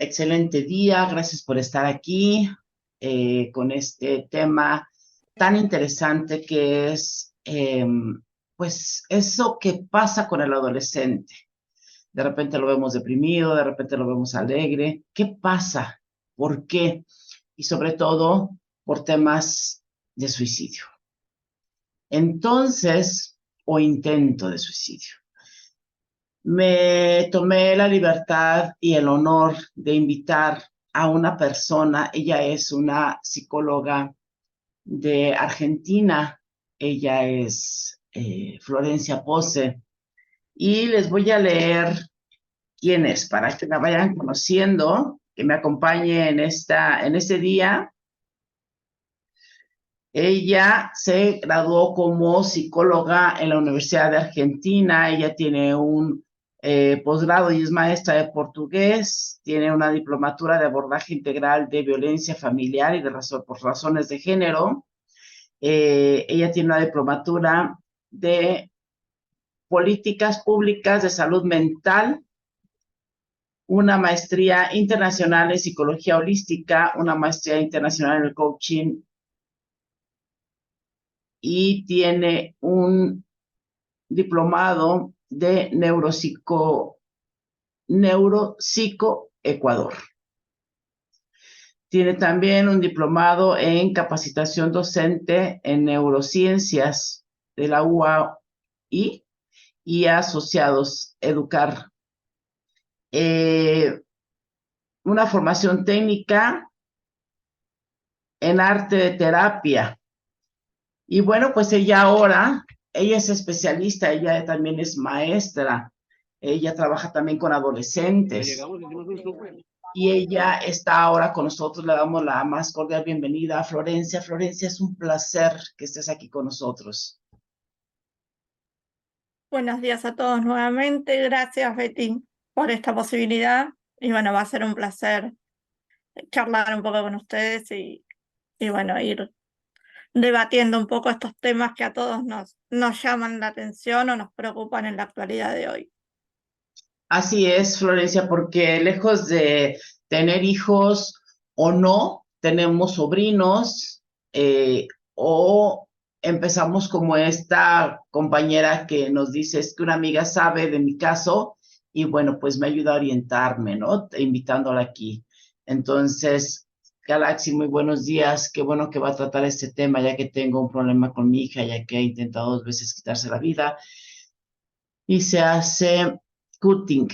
Excelente día, gracias por estar aquí con este tema tan interesante que es, pues, eso que pasa con el adolescente. De repente lo vemos deprimido, de repente lo vemos alegre. ¿Qué pasa? ¿Por qué? Y sobre todo por temas de suicidio. Entonces, o intento de suicidio. Me tomé la libertad y el honor de invitar a una persona. Ella es una psicóloga de Argentina. Ella es Florencia Pose. Y les voy a leer quién es para que la vayan conociendo, que me acompañe en este día. Ella se graduó como psicóloga en la Universidad de Argentina. Ella tiene un posgrado y es maestra de portugués. Tiene una diplomatura de abordaje integral de violencia familiar y por razones de género. Ella tiene una diplomatura de políticas públicas de salud mental, una maestría internacional en psicología holística, una maestría internacional en coaching y tiene un diplomado de neuropsico Ecuador. Tiene también un diplomado en capacitación docente en neurociencias de la UAI y asociados Educar. Una formación técnica en arte de terapia. Y bueno, pues ella es especialista, ella también es maestra, ella trabaja también con adolescentes y ella está ahora con nosotros. Le damos la más cordial bienvenida a Florencia. Florencia, es un placer que estés aquí con nosotros. Buenos días a todos nuevamente. Gracias, Betty, por esta posibilidad. Y bueno, va a ser un placer charlar un poco con ustedes y bueno, ir debatiendo un poco estos temas que a todos nos llaman la atención o nos preocupan en la actualidad de hoy. Así es, Florencia, porque lejos de tener hijos o no, tenemos sobrinos o empezamos como esta compañera que nos dice, es que una amiga sabe de mi caso y bueno, pues me ayuda a orientarme, ¿no? Invitándola aquí. Entonces, Galaxy, muy buenos días. Qué bueno que va a tratar este tema, ya que tengo un problema con mi hija, ya que ha intentado 2 veces quitarse la vida y se hace cutting.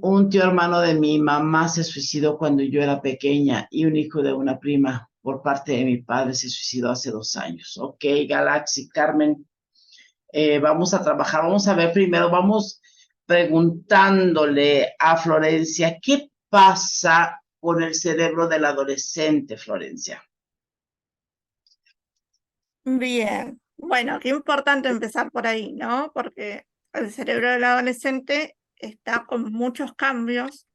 Un tío hermano de mi mamá se suicidó cuando yo era pequeña y un hijo de una prima por parte de mi padre se suicidó hace 2 años. Ok, Galaxy, Carmen, vamos a trabajar, vamos a ver primero, vamos preguntándole a Florencia, ¿qué pasa con el cerebro del adolescente, Florencia? Bien, bueno, qué importante empezar por ahí, ¿no? Porque el cerebro del adolescente está con muchos cambios,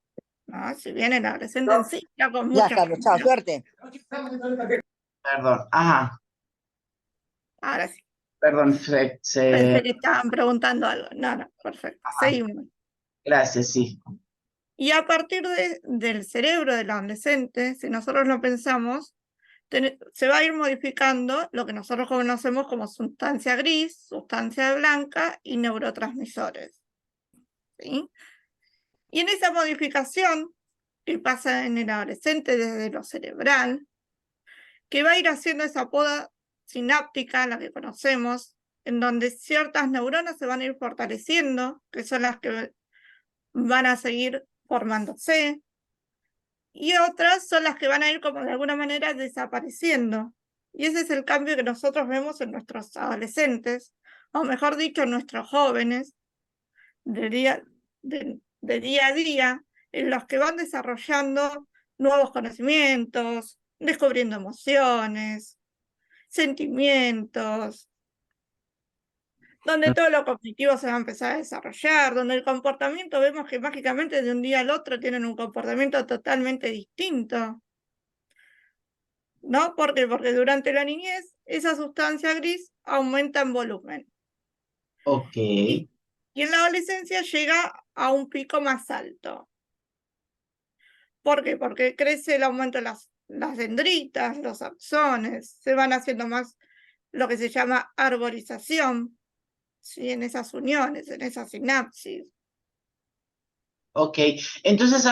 ¿no? Si bien el adolescente en sí está con muchos Carlos, chao, cambios. suerte. Perdón, ajá, Ahora sí. perdón, Pensé que estaban preguntando algo. No, perfecto. Seguimos. gracias, sí. Y a partir del cerebro del adolescente, si nosotros lo pensamos, se va a ir modificando lo que nosotros conocemos como sustancia gris, sustancia blanca y neurotransmisores, ¿sí? Y en esa modificación que pasa en el adolescente desde lo cerebral, que va a ir haciendo esa poda sináptica, la que conocemos, en donde ciertas neuronas se van a ir fortaleciendo, que son las que van a seguir formándose, y otras son las que van a ir como de alguna manera desapareciendo. Y ese es el cambio que nosotros vemos en nuestros adolescentes, o mejor dicho, en nuestros jóvenes, de día a día, en los que van desarrollando nuevos conocimientos, descubriendo emociones, sentimientos, donde todo lo cognitivo se va a empezar a desarrollar, donde el comportamiento vemos que mágicamente de un día al otro tienen un comportamiento totalmente distinto, ¿no? ¿Por qué? Porque durante la niñez esa sustancia gris aumenta en volumen. Ok. Y en la adolescencia llega a un pico más alto. ¿Por qué? Porque crece el aumento de las dendritas, los axones, se van haciendo más lo que se llama arborización, ¿sí? En esas uniones, en esas sinapsis. Ok, entonces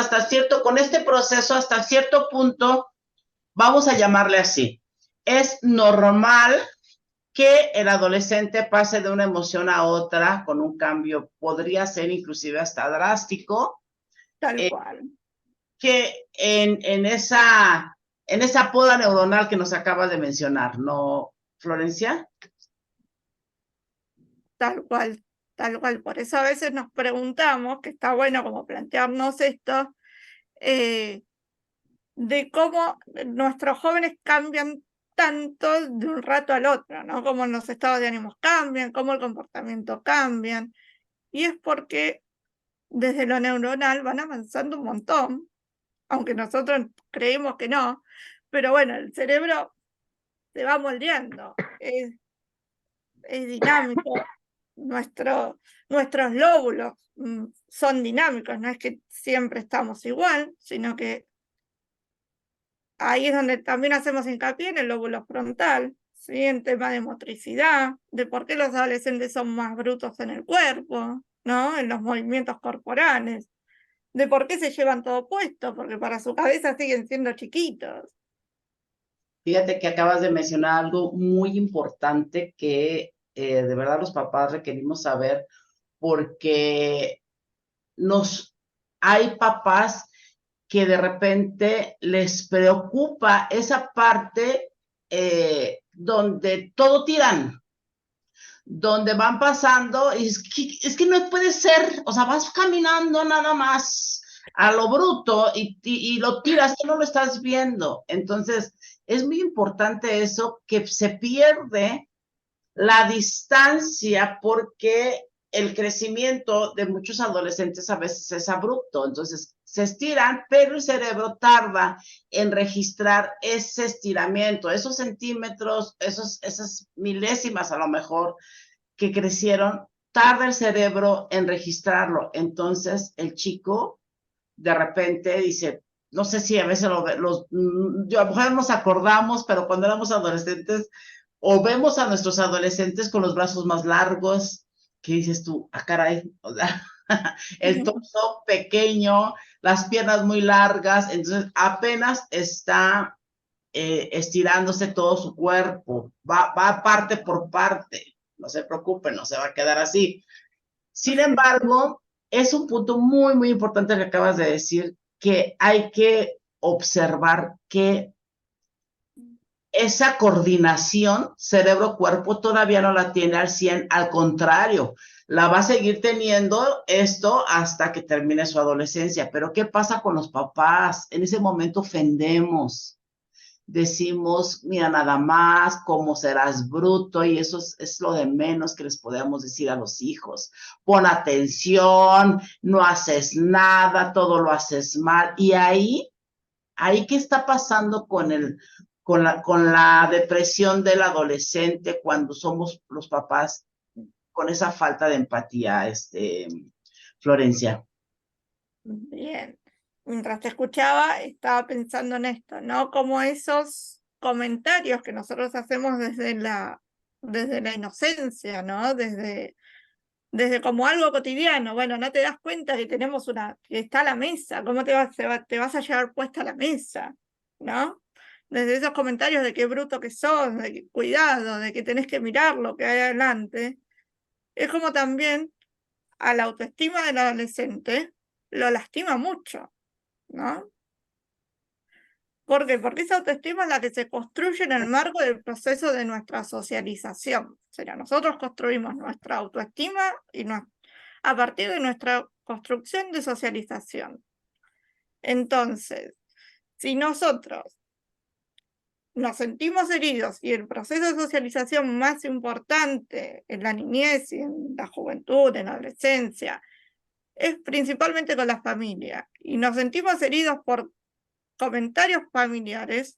con este proceso, hasta cierto punto, vamos a llamarle así, es normal que el adolescente pase de una emoción a otra con un cambio, podría ser inclusive hasta drástico, Tal cual, que en esa poda neuronal que nos acaba de mencionar, ¿no, Florencia? tal cual, tal cual. Por eso a veces nos preguntamos, que está bueno como plantearnos esto, de cómo nuestros jóvenes cambian tanto de un rato al otro, ¿no? Cómo los estados de ánimos cambian, cómo el comportamiento cambian. Y es porque desde lo neuronal van avanzando un montón, aunque nosotros creemos que no, pero bueno, el cerebro se va moldeando, es dinámico, nuestros lóbulos son dinámicos, no es que siempre estamos igual, sino que ahí es donde también hacemos hincapié en el lóbulo frontal, ¿sí? En tema de motricidad, de por qué los adolescentes son más brutos en el cuerpo, ¿no? En los movimientos corporales, de por qué se llevan todo puesto, porque para su cabeza siguen siendo chiquitos. Fíjate que acabas de mencionar algo muy importante que de verdad los papás requerimos saber porque hay papás que de repente les preocupa esa parte donde todo tiran, donde van pasando y es que no puede ser, o sea, vas caminando nada más a lo bruto y lo tiras, que no lo estás viendo. Entonces, es muy importante eso, que se pierde la distancia porque el crecimiento de muchos adolescentes a veces es abrupto, entonces se estiran, pero el cerebro tarda en registrar ese estiramiento, esos centímetros, esas milésimas a lo mejor que crecieron, tarda el cerebro en registrarlo. Entonces el chico de repente dice, no sé si a veces yo a lo mejor nos acordamos, pero cuando éramos adolescentes, o vemos a nuestros adolescentes con los brazos más largos, que dices tú, ah, caray, o sea, el torso pequeño, las piernas muy largas, entonces apenas está estirándose todo su cuerpo, va parte por parte, no se preocupen, no se va a quedar así. Sin embargo, es un punto muy, muy importante que acabas de decir, que hay que observar que esa coordinación cerebro-cuerpo todavía no la tiene al 100, al contrario, la va a seguir teniendo esto hasta que termine su adolescencia. Pero ¿qué pasa con los papás? En ese momento ofendemos, decimos, mira nada más, cómo serás bruto, y eso es lo de menos que les podemos decir a los hijos. Pon atención, no haces nada, todo lo haces mal. Y ahí ¿qué está pasando con la depresión del adolescente cuando somos los papás con esa falta de empatía, Florencia? Bien. Mientras te escuchaba, estaba pensando en esto, ¿no? Como esos comentarios que nosotros hacemos desde la inocencia, ¿no? Desde como algo cotidiano. Bueno, no te das cuenta que que está la mesa, ¿cómo te vas a llevar puesta la mesa? ¿No? Desde esos comentarios de qué bruto que sos, de que cuidado, de que tenés que mirar lo que hay adelante. Es como también a la autoestima del adolescente lo lastima mucho, ¿no? ¿Por qué? Porque esa autoestima es la que se construye en el marco del proceso de nuestra socialización. O sea, nosotros construimos nuestra autoestima a partir de nuestra construcción de socialización. Entonces, si nosotros nos sentimos heridos y el proceso de socialización más importante en la niñez y en la juventud, en la adolescencia, es principalmente con la familia, y nos sentimos heridos por comentarios familiares,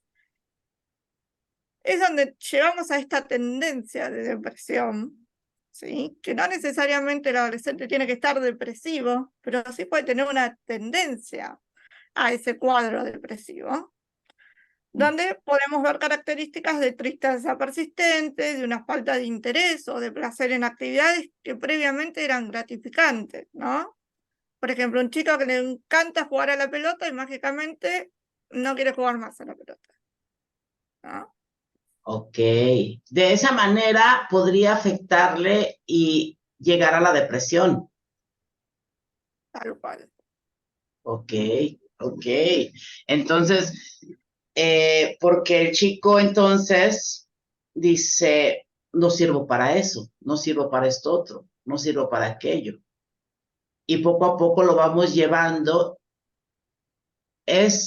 es donde llegamos a esta tendencia de depresión, ¿sí? Que no necesariamente el adolescente tiene que estar depresivo, pero sí puede tener una tendencia a ese cuadro depresivo, donde podemos ver características de tristeza persistente, de una falta de interés o de placer en actividades que previamente eran gratificantes, ¿no? Por ejemplo, un chico que le encanta jugar a la pelota y mágicamente no quiere jugar más a la pelota, ¿no? Ok. De esa manera podría afectarle y llegar a la depresión. Tal cual. Ok, ok. Entonces, porque el chico entonces dice, no sirvo para eso, no sirvo para esto otro, no sirvo para aquello. Y poco a poco lo vamos llevando.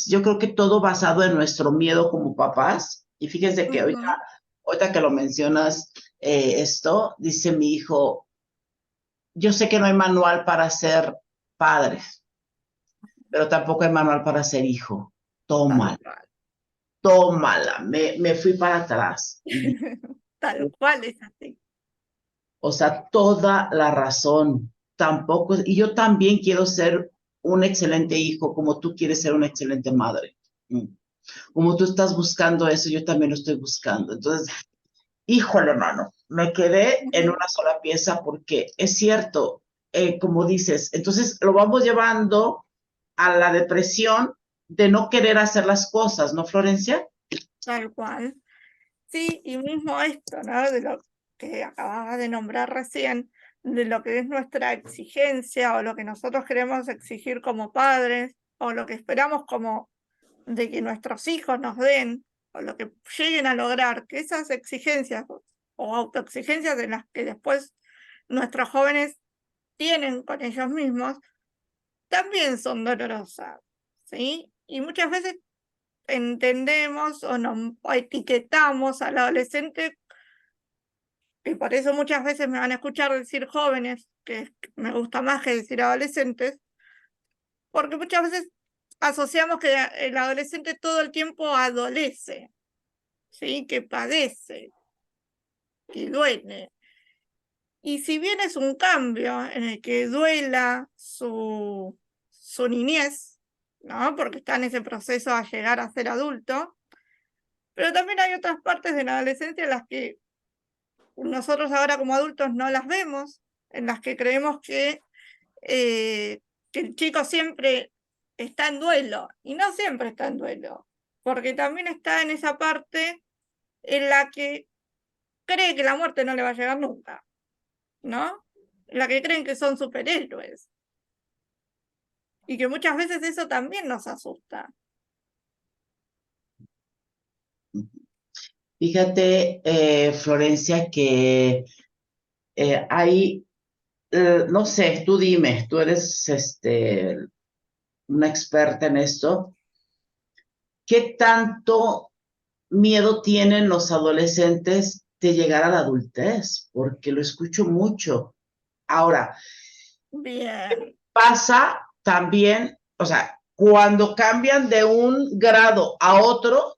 Yo creo que todo basado en nuestro miedo como papás. Y fíjense que ahorita que lo mencionas, esto, dice mi hijo, yo sé que no hay manual para ser padre, pero tampoco hay manual para ser hijo. Tal Tómala, cual. tómala. Me fui para atrás. Y, Tal cual es así. o sea, toda la razón. Tampoco, y yo también quiero ser un excelente hijo, como tú quieres ser una excelente madre. Como tú estás buscando eso, yo también lo estoy buscando. Entonces, híjole, mano, me quedé en una sola pieza porque es cierto, como dices, entonces lo vamos llevando a la depresión de no querer hacer las cosas, ¿no, Florencia? Tal cual. Sí, y mismo esto, ¿no? De lo que acababas de nombrar recién, de lo que es nuestra exigencia o lo que nosotros queremos exigir como padres o lo que esperamos como de que nuestros hijos nos den o lo que lleguen a lograr, que esas exigencias o autoexigencias de las que después nuestros jóvenes tienen con ellos mismos, también son dolorosas, ¿sí? Y muchas veces entendemos o nos o etiquetamos al adolescente, y por eso muchas veces me van a escuchar decir jóvenes, que me gusta más que decir adolescentes, porque muchas veces asociamos que el adolescente todo el tiempo adolece, ¿sí? Que padece, que duele. Y si bien es un cambio en el que duela su niñez, ¿no? Porque está en ese proceso a llegar a ser adulto, pero también hay otras partes de la adolescencia en las que nosotros ahora como adultos no las vemos, en las que creemos que el chico siempre está en duelo, y no siempre está en duelo, porque también está en esa parte en la que cree que la muerte no le va a llegar nunca, ¿no? En la que creen que son superhéroes, y que muchas veces eso también nos asusta. Fíjate, Florencia, que hay, no sé, tú dime, tú eres una experta en esto. ¿Qué tanto miedo tienen los adolescentes de llegar a la adultez? Porque lo escucho mucho. Ahora, Bien, pasa también, o sea, cuando cambian de un grado a otro,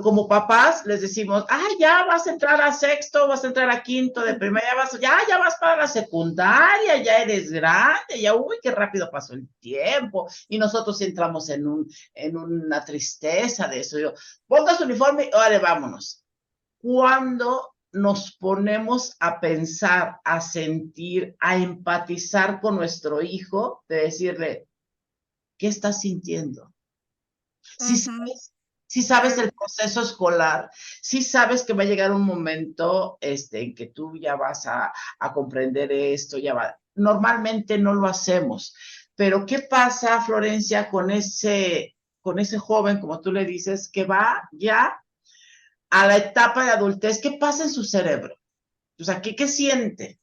como papás les decimos, ya vas a entrar a sexto, vas a entrar a quinto de primaria, ya vas para la secundaria, ya eres grande, ya, uy, qué rápido pasó el tiempo. Y nosotros entramos en una tristeza de eso. Yo, ponga su uniforme y órale, vámonos. Cuando nos ponemos a pensar, a sentir, a empatizar con nuestro hijo, de decirle, ¿qué estás sintiendo? Si sabes, si sabes tal el proceso escolar, si sabes que va a llegar un momento en que tú ya vas a comprender esto, ya va. Normalmente no lo hacemos, pero ¿qué pasa, Florencia, con ese joven, como tú le dices, que va ya a la etapa de adultez? ¿Qué pasa en su cerebro? O sea, ¿qué siente?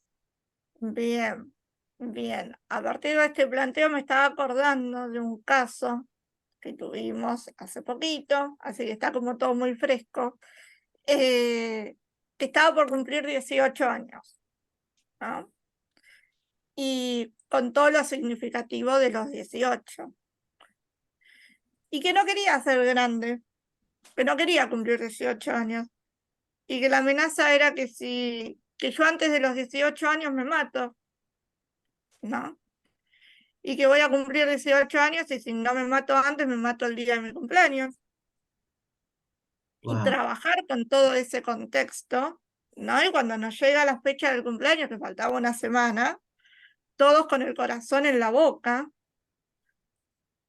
bien, bien. A partir de este planteo me estaba acordando de un caso que tuvimos hace poquito, así que está como todo muy fresco, que estaba por cumplir 18 años, ¿no? Y con todo lo significativo de los 18. Y que no quería ser grande, que no quería cumplir 18 años. Y que la amenaza era que yo antes de los 18 años me mato, ¿no? y que voy a cumplir 18 años y si no me mato antes, me mato el día de mi cumpleaños. Y Wow, trabajar con todo ese contexto, ¿no? Y cuando nos llega la fecha del cumpleaños, que faltaba una semana, todos con el corazón en la boca,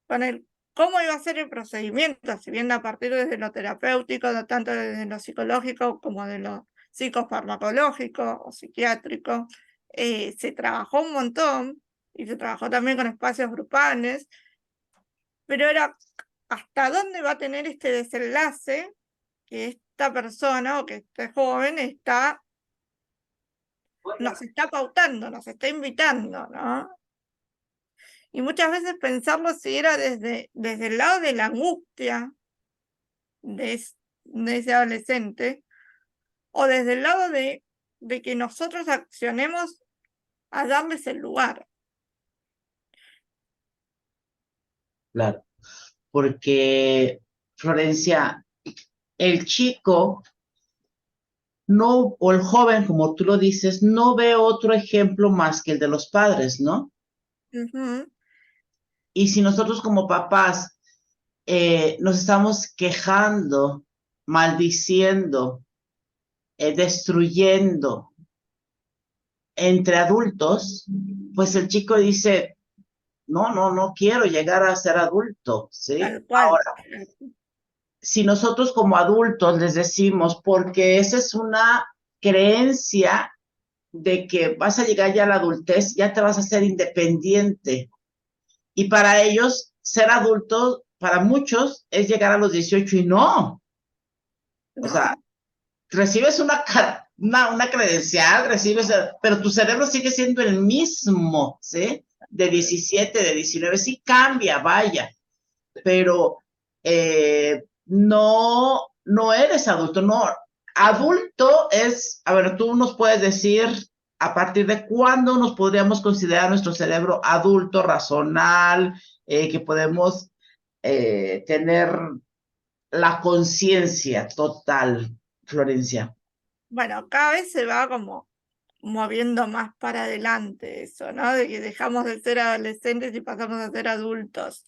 con el cómo iba a ser el procedimiento, si bien a partir desde lo terapéutico, no tanto desde lo psicológico como de lo psicofarmacológico o psiquiátrico, se trabajó un montón y se trabajó también con espacios grupales, pero era hasta dónde va a tener este desenlace que esta persona o que este joven nos está pautando, nos está invitando, ¿no? Y muchas veces pensarlo si era desde el lado de la angustia de ese adolescente, o desde el lado de que nosotros accionemos a darles el lugar. claro. Porque, Florencia, el chico no, o el joven, como tú lo dices, no ve otro ejemplo más que el de los padres, ¿no? Ujú. Y si nosotros como papás nos estamos quejando, maldiciendo, destruyendo entre adultos, pues el chico dice, no, no, no quiero llegar a ser adulto, ¿sí? Tal cual. Si nosotros como adultos les decimos, porque esa es una creencia de que vas a llegar ya a la adultez, ya te vas a ser independiente. Y para ellos, ser adultos, para muchos, es llegar a los 18 y no. O sea, No, recibes una credencial, recibes, pero tu cerebro sigue siendo el mismo, ¿sí? De 17, de 19, sí cambia, vaya, pero no, no eres adulto, no. Adulto es, a ver, tú nos puedes decir a partir de cuándo nos podríamos considerar nuestro cerebro adulto, razonal, que podemos tener la conciencia total, Florencia. bueno, cada vez se va como moviendo más para adelante eso, ¿no? De que dejamos de ser adolescentes y pasamos a ser adultos.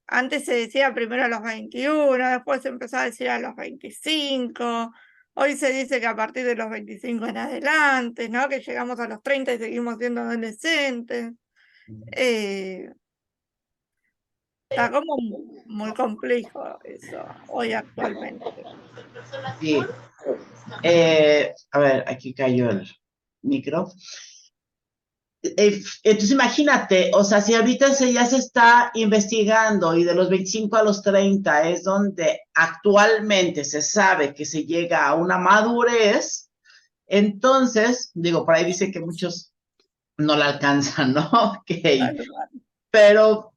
Antes se decía primero a los 21, después se empezó a decir a los 25, hoy se dice que a partir de los 25 en adelante, ¿no? Que llegamos a los 30 y seguimos siendo adolescentes. Eh, Está como muy complejo eso hoy actualmente. Sí. A ver, aquí cayó el micro. Entonces imagínate, o sea, si ahorita ya se está investigando y de los 25 a los 30 es donde actualmente se sabe que se llega a una madurez, entonces, digo, por ahí dice que muchos no la alcanzan, ¿no? Ok, pero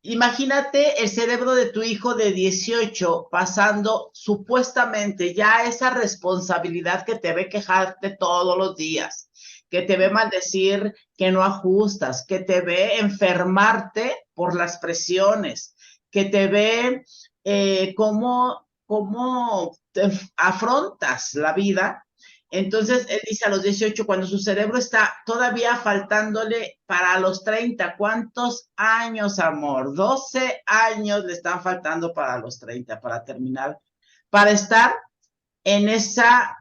imagínate el cerebro de tu hijo de 18 pasando supuestamente ya esa responsabilidad que te ve quejarte todos los días, que te ve maldecir que no ajustas, que te ve enfermarte por las presiones, que te ve cómo te afrontas la vida. Entonces, él dice a los 18, cuando su cerebro está todavía faltándole para los 30, ¿cuántos años, amor? 12 años le están faltando para los 30, para terminar, para estar en esa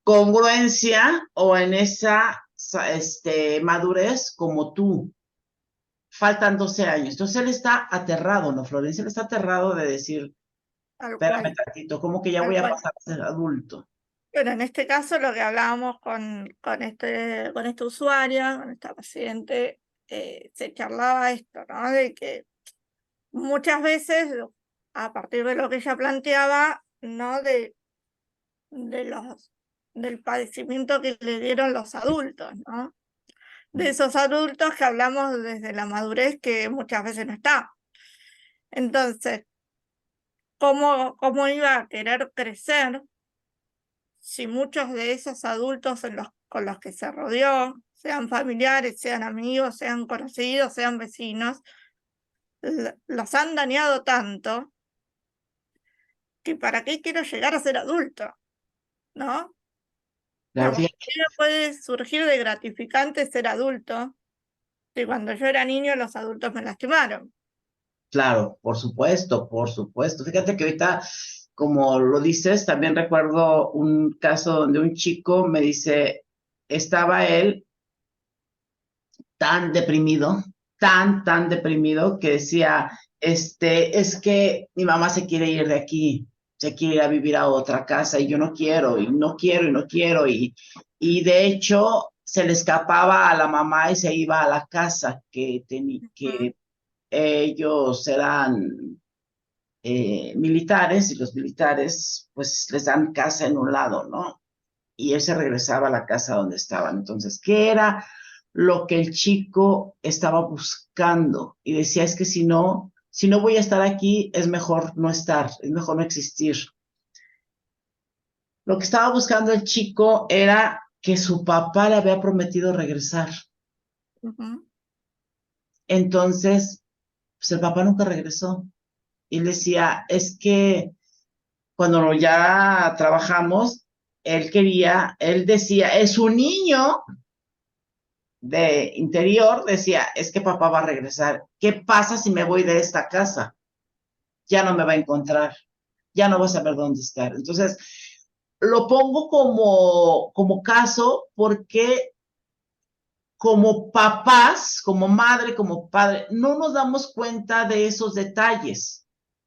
congruencia o en esa madurez como tú. Faltan 12 años. Entonces él está aterrado, ¿no, Florencia? Él está aterrado de decir, Tal espérame cual, tantito, ¿cómo que ya tal voy a cual. pasar a ser adulto? Pero en este caso lo que hablábamos con esta usuaria, con esta paciente, se charlaba esto, ¿no? De que muchas veces, a partir de lo que ella planteaba, ¿no? De del padecimiento que le dieron los adultos, ¿no? De esos adultos que hablamos desde la madurez que muchas veces no está. Entonces, ¿cómo iba a querer crecer si muchos de esos adultos con los que se rodeó, sean familiares, sean amigos, sean conocidos, sean vecinos, los han dañado tanto que para qué quiero llegar a ser adulto, ¿no? Claro, Digamos, fíjate, ¿qué me puede surgir de gratificante ser adulto? Sí, cuando yo era niño los adultos me lastimaron. Claro, por supuesto, por supuesto. Fíjate que ahorita, como lo dices, también recuerdo un caso donde un chico me dice, estaba él tan deprimido, tan deprimido, que decía, es que mi mamá se quiere ir de aquí, se quiere ir a vivir a otra casa y yo no quiero, y no quiero, y no quiero, y de hecho se le escapaba a la mamá y se iba a la casa que ellos eran militares y los militares pues les dan casa en un lado, ¿no? Y él se regresaba a la casa donde estaban. Entonces, ¿qué era lo que el chico estaba buscando? Y decía, es que si no voy a estar aquí, es mejor no estar, es mejor no existir. Lo que estaba buscando el chico era que su papá le había prometido regresar. Ujú, Entonces, pues el papá nunca regresó. Y él decía, es que cuando ya trabajamos, él decía, es un niño de interior, decía, es que papá va a regresar. ¿Qué pasa si me voy de esta casa? Ya no me va a encontrar, ya no va a saber dónde estar. Entonces, lo pongo como caso porque como papás, como madre, como padre, no nos damos cuenta de esos detalles.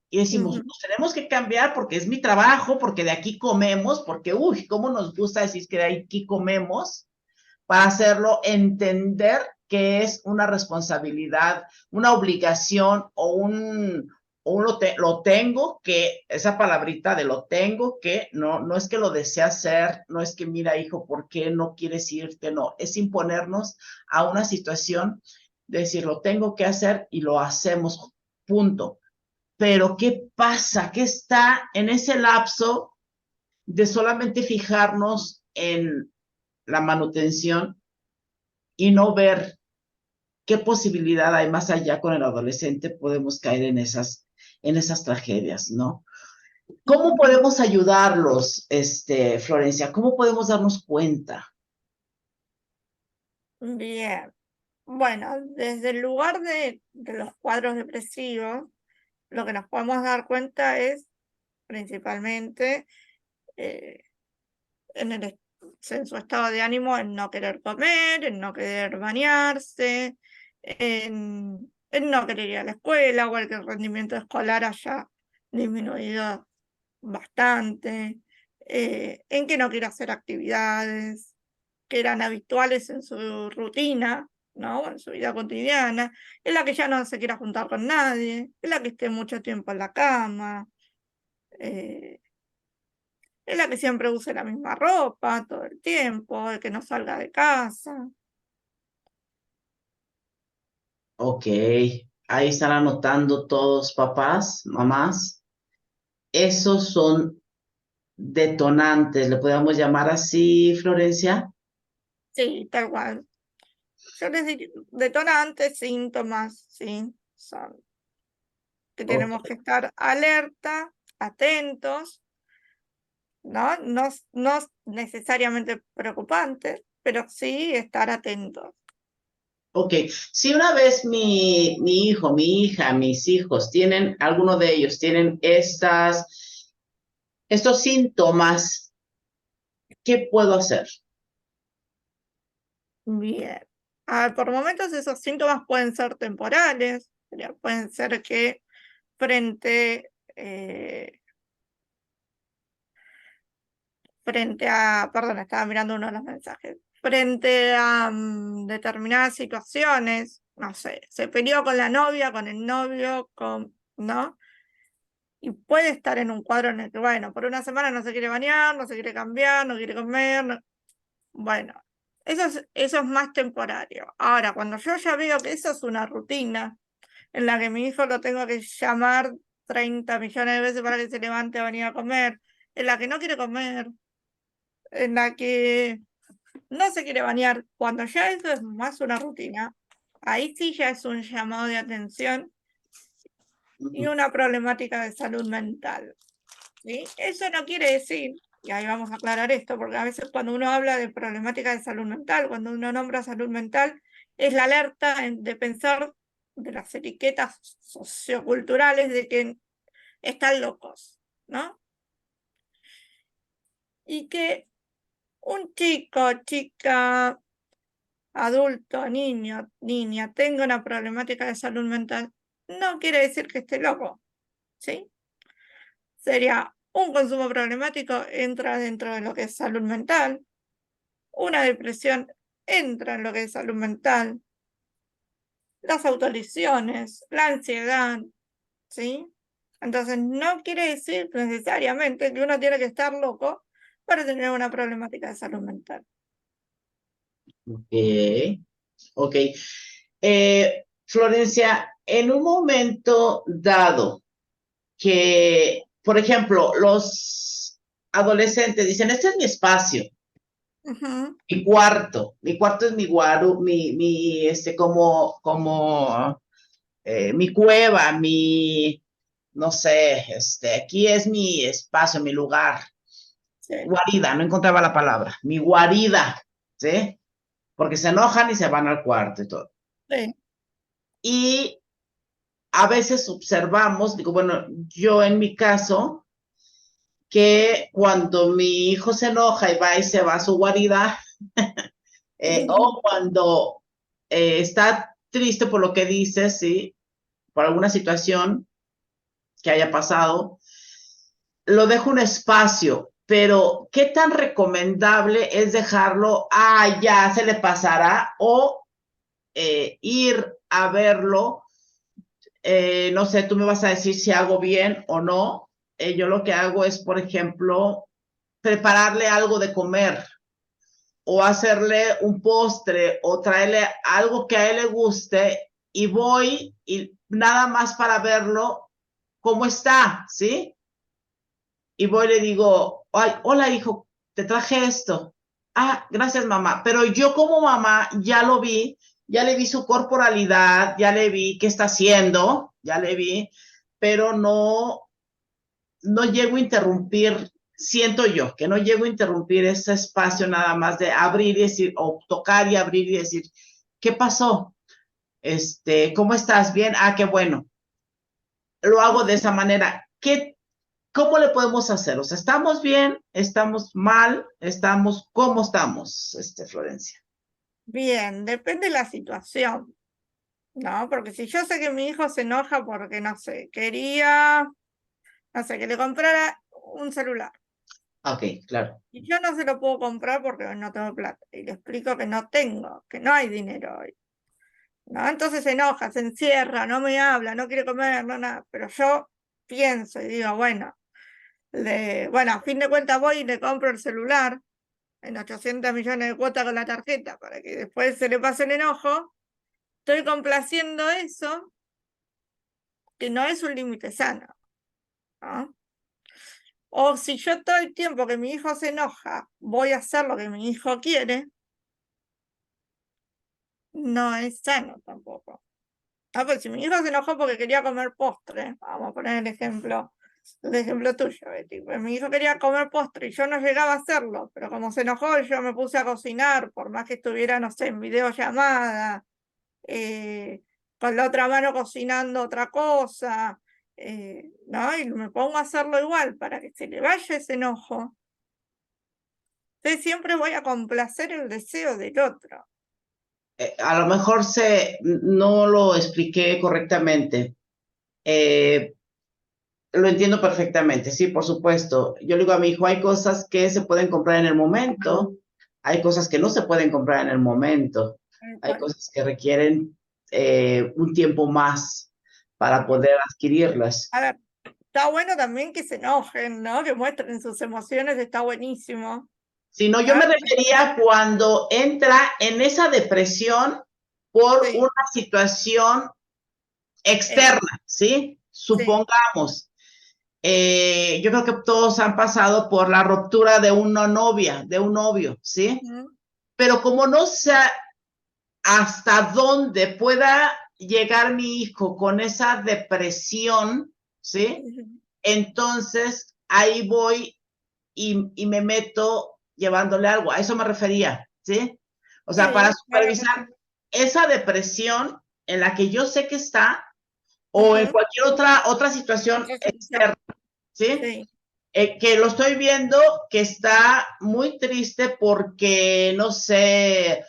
Y decimos, ujú. nos tenemos que cambiar porque es mi trabajo, porque de aquí comemos, porque, uy, cómo nos gusta decir que de aquí comemos, para hacerlo entender que es una responsabilidad, una obligación lo tengo que, esa palabrita de lo tengo que, no es que lo desee hacer, no es que mira hijo, ¿por qué no quieres irte? No, es imponernos a una situación, de decir, lo tengo que hacer y lo hacemos, punto. Pero ¿qué pasa? ¿Qué está en ese lapso de solamente fijarnos en la manutención y no ver qué posibilidad hay más allá con el adolescente? Podemos caer en esas tragedias, ¿no? ¿Cómo podemos ayudarlos, Florencia? ¿Cómo podemos darnos cuenta? Bien. Bueno, desde el lugar de los cuadros depresivos, lo que nos podemos dar cuenta es principalmente eh, en su estado de ánimo, en no querer comer, en no querer bañarse, en no querer ir a la escuela o el que el rendimiento escolar haya disminuido bastante, en que no quiere hacer actividades que eran habituales en su rutina, ¿no? En su vida cotidiana, en la que ya no se quiera juntar con nadie, en la que esté mucho tiempo en la cama, eh, en la que siempre use la misma ropa todo el tiempo, de que no salga de casa. Ok, ahí están anotando todos papás, mamás. Esos son detonantes, le podemos llamar así, Florencia. Sí, tal cual. Yo les diría detonantes, síntomas, sí, son que Ok, tenemos que estar alerta, atentos, ¿no? No, no necesariamente preocupantes, pero sí estar atentos. ok. Si una vez mi hijo, mi hija, mis hijos tienen, alguno de ellos tienen estos síntomas, ¿qué puedo hacer? Bien. Por momentos esos síntomas pueden ser temporales, pueden ser que frente, frente a, perdón, estaba mirando uno de los mensajes, frente a determinadas situaciones, no sé, se peleó con la novia, con el novio, ¿no? Y puede estar en un cuadro en el que, bueno, por una semana no se quiere bañar, no se quiere cambiar, no quiere comer, bueno, eso es más temporario. Ahora, cuando yo ya veo que eso es una rutina en la que mi hijo lo tengo que llamar 30 millones de veces para que se levante a venir a comer, en la que no quiere comer, en la que no se quiere bañar, cuando ya eso es más una rutina, ahí sí ya es un llamado de atención y una problemática de salud mental. ¿Sí? Eso no quiere decir, y ahí vamos a aclarar esto, porque a veces cuando uno habla de problemática de salud mental, cuando uno nombra salud mental, es la alerta de pensar de las etiquetas socioculturales de que están locos, ¿no? Y que un chico, chica, adulto, niño, niña, tenga una problemática de salud mental, no quiere decir que esté loco, ¿sí? Sería un consumo problemático, entra dentro de lo que es salud mental, una depresión entra en lo que es salud mental, las autolesiones, la ansiedad, ¿sí? Entonces no quiere decir necesariamente que uno tiene que estar loco para tener una problemática de salud mental. Ok, ok. Florencia, en un momento dado que, por ejemplo, los adolescentes dicen, este es mi espacio, Ujú, mi cuarto es mi guaru, mi cueva, no sé, aquí es mi espacio, mi lugar, sí, guarida, no encontraba la palabra, mi guarida, ¿sí? Porque se enojan y se van al cuarto y todo. sí, Y a veces observamos, digo, bueno, yo en mi caso, que cuando mi hijo se enoja y va y se va a su guarida, o cuando está triste por lo que dice, ¿sí? Por alguna situación que haya pasado, lo dejo un espacio, pero ¿qué tan recomendable es dejarlo? Ah, ya se le pasará, o ir a verlo. No sé, tú me vas a decir si hago bien o no. Yo lo que hago es, por ejemplo, prepararle algo de comer o hacerle un postre o traerle algo que a él le guste y voy y nada más para verlo cómo está, ¿sí? Y voy y le digo, ay, hola hijo, te traje esto. Ah, gracias mamá. Pero yo como mamá ya lo vi, ya le vi su corporalidad, ya le vi qué está haciendo, ya le vi, pero no llego a interrumpir, siento yo, que no llego a interrumpir ese espacio nada más de abrir y decir, o tocar y abrir y decir, ¿qué pasó? ¿Cómo estás? Bien, ah, qué bueno. Lo hago de esa manera. ¿Cómo le podemos hacer? O sea, ¿estamos bien? ¿Estamos mal? ¿Cómo estamos, Florencia? bien, depende de la situación, ¿no? Porque si yo sé que mi hijo se enoja porque, no sé, quería, no sé, que le comprara un celular. Ok, claro. Y yo no se lo puedo comprar porque no tengo plata. Y le explico que no tengo, que no hay dinero hoy, ¿no? Entonces se enoja, se encierra, no me habla, no quiere comer, no nada. Pero yo pienso y digo, bueno, bueno, a fin de cuentas voy y le compro el celular en 800 millones de cuotas con la tarjeta para que después se le pase el enojo. Estoy complaciendo eso, que no es un límite sano, ¿no? O si yo todo el tiempo que mi hijo se enoja voy a hacer lo que mi hijo quiere, no es sano tampoco. Ah, pues si mi hijo se enojó porque quería comer postre, vamos a poner el ejemplo tuyo, Betty. Pues mi hijo quería comer postre y yo no llegaba a hacerlo, pero como se enojó, yo me puse a cocinar, por más que estuviera, no sé, en videollamada, con la otra mano cocinando otra cosa, ¿no? Y me pongo a hacerlo igual para que se le vaya ese enojo. Entonces siempre voy a complacer el deseo del otro. A lo mejor no lo expliqué correctamente. Eh, lo entiendo perfectamente, sí, por supuesto. Yo le digo a mi hijo, hay cosas que se pueden comprar en el momento, hay cosas que no se pueden comprar en el momento, hay Bueno, cosas que requieren un tiempo más para poder adquirirlas. a ver, está bueno también que se enojen, ¿no? Que muestren sus emociones, está buenísimo. Si no, yo ¿No? me refería cuando entra en esa depresión por Sí, una situación eh, externa, ¿sí? sí. Supongamos, yo creo que todos han pasado por la ruptura de una novia, de un novio, ¿sí? Ujú, Pero como no sé hasta dónde pueda llegar mi hijo con esa depresión, ¿sí? ujú. Entonces ahí voy y me meto llevándole algo. A eso me refería, ¿sí? O sea, para Sí, claro que supervisar sí. esa depresión en la que yo sé que está o en cualquier otra situación externa, ¿sí? Sí. Que lo estoy viendo que está muy triste porque, no sé,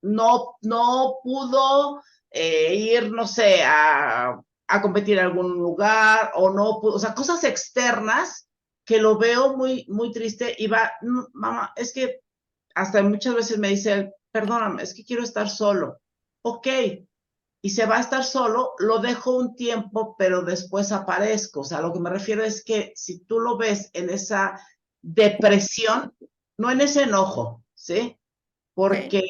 no pudo ir, no sé, a competir en algún lugar o no pudo, o sea, cosas externas que lo veo muy, muy triste y va, mamá, es que hasta muchas veces me dice, perdóname, es que quiero estar solo. Ok, y se va a estar solo, lo dejo un tiempo, pero después aparezco. O sea, lo que me refiero es que si tú lo ves en esa depresión, no en ese enojo, ¿sí? Sí. Porque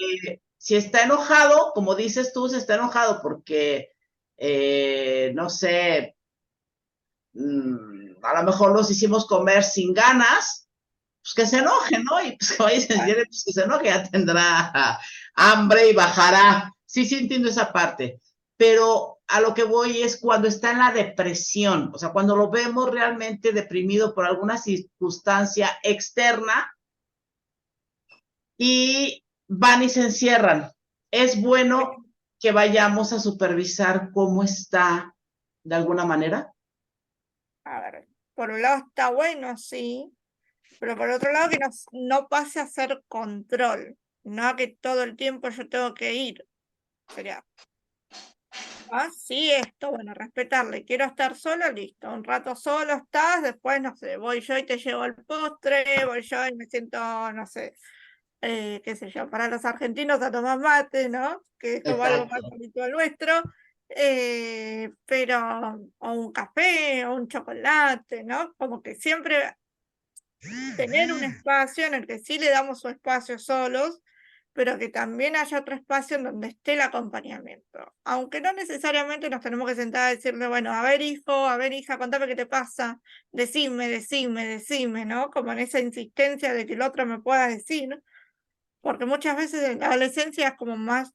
si está enojado, como dices tú, si está enojado porque, no sé, a lo mejor los hicimos comer sin ganas, pues que se enoje, ¿no? Y pues como dicen, pues que se enoje, ya tendrá hambre y bajará. Sí, sí entiendo esa parte, pero a lo que voy es cuando está en la depresión, o sea, cuando lo vemos realmente deprimido por alguna circunstancia externa y van y se encierran. Es bueno que vayamos a supervisar cómo está de alguna manera. A ver, por un lado está bueno, sí, pero por otro lado que no pase a ser control, no que todo el tiempo yo tengo que ir. Sería, sí, esto, bueno, respetarle, quiero estar sola, listo, un rato solo estás, después, no sé, voy yo y te llevo el postre, voy yo y me siento, no sé, qué sé yo, para los argentinos a tomar mate, ¿no? Que es como algo más Exacto. habitual nuestro, pero, o un café, o un chocolate, ¿no? Como que siempre tener un espacio en el que sí le damos su espacio solos, pero que también haya otro espacio en donde esté el acompañamiento. Aunque no necesariamente nos tenemos que sentar a decirle, bueno, a ver hijo, a ver hija, contame qué te pasa, decime, ¿no? Como en esa insistencia de que el otro me pueda decir, porque muchas veces en la adolescencia es como más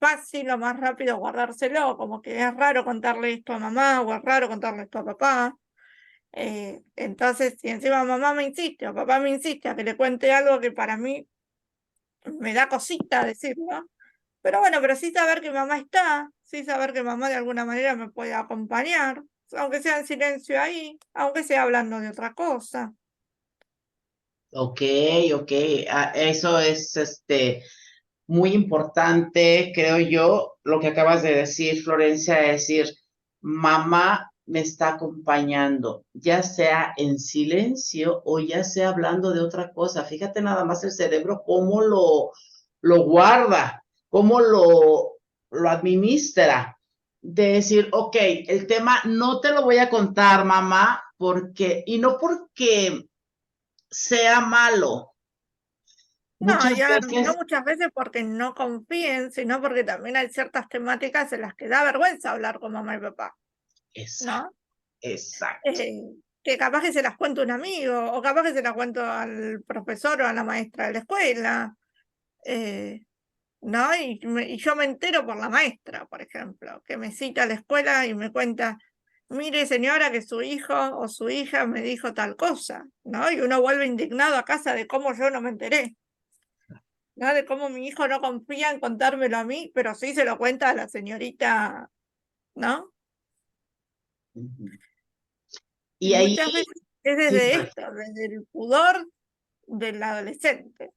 fácil o más rápido guardárselo, como que es raro contarle esto a mamá o es raro contarle esto a papá. Entonces, si encima mamá me insiste o papá me insiste a que le cuente algo que para mí me da cosita decirlo, pero bueno, pero sí saber que mamá está, sí saber que mamá de alguna manera me puede acompañar, aunque sea en silencio ahí, aunque sea hablando de otra cosa. Ok, ok. Eso es muy importante, creo yo, lo que acabas de decir, Florencia, es decir, mamá me está acompañando, ya sea en silencio o ya sea hablando de otra cosa. Fíjate nada más el cerebro, cómo lo guarda, cómo lo administra. De decir, ok, el tema no te lo voy a contar, mamá, porque, y no porque sea malo. No, Muchas y a ver, no veces, muchas veces porque no confíen, sino porque también hay ciertas temáticas en las que da vergüenza hablar con mamá y papá, exacto, ¿no? exacto. Eh, que capaz que se las cuento a un amigo, o capaz que se las cuento al profesor o a la maestra de la escuela, eh, ¿no? Y yo me entero por la maestra, por ejemplo, que me cita a la escuela y me cuenta, mire señora, que su hijo o su hija me dijo tal cosa, ¿no? Y uno vuelve indignado a casa de cómo yo no me enteré, ¿no? De cómo mi hijo no confía en contármelo a mí, pero sí se lo cuenta a la señorita, ¿no? Y Y ahí, muchas veces es sí, desde esto, desde el pudor del adolescente.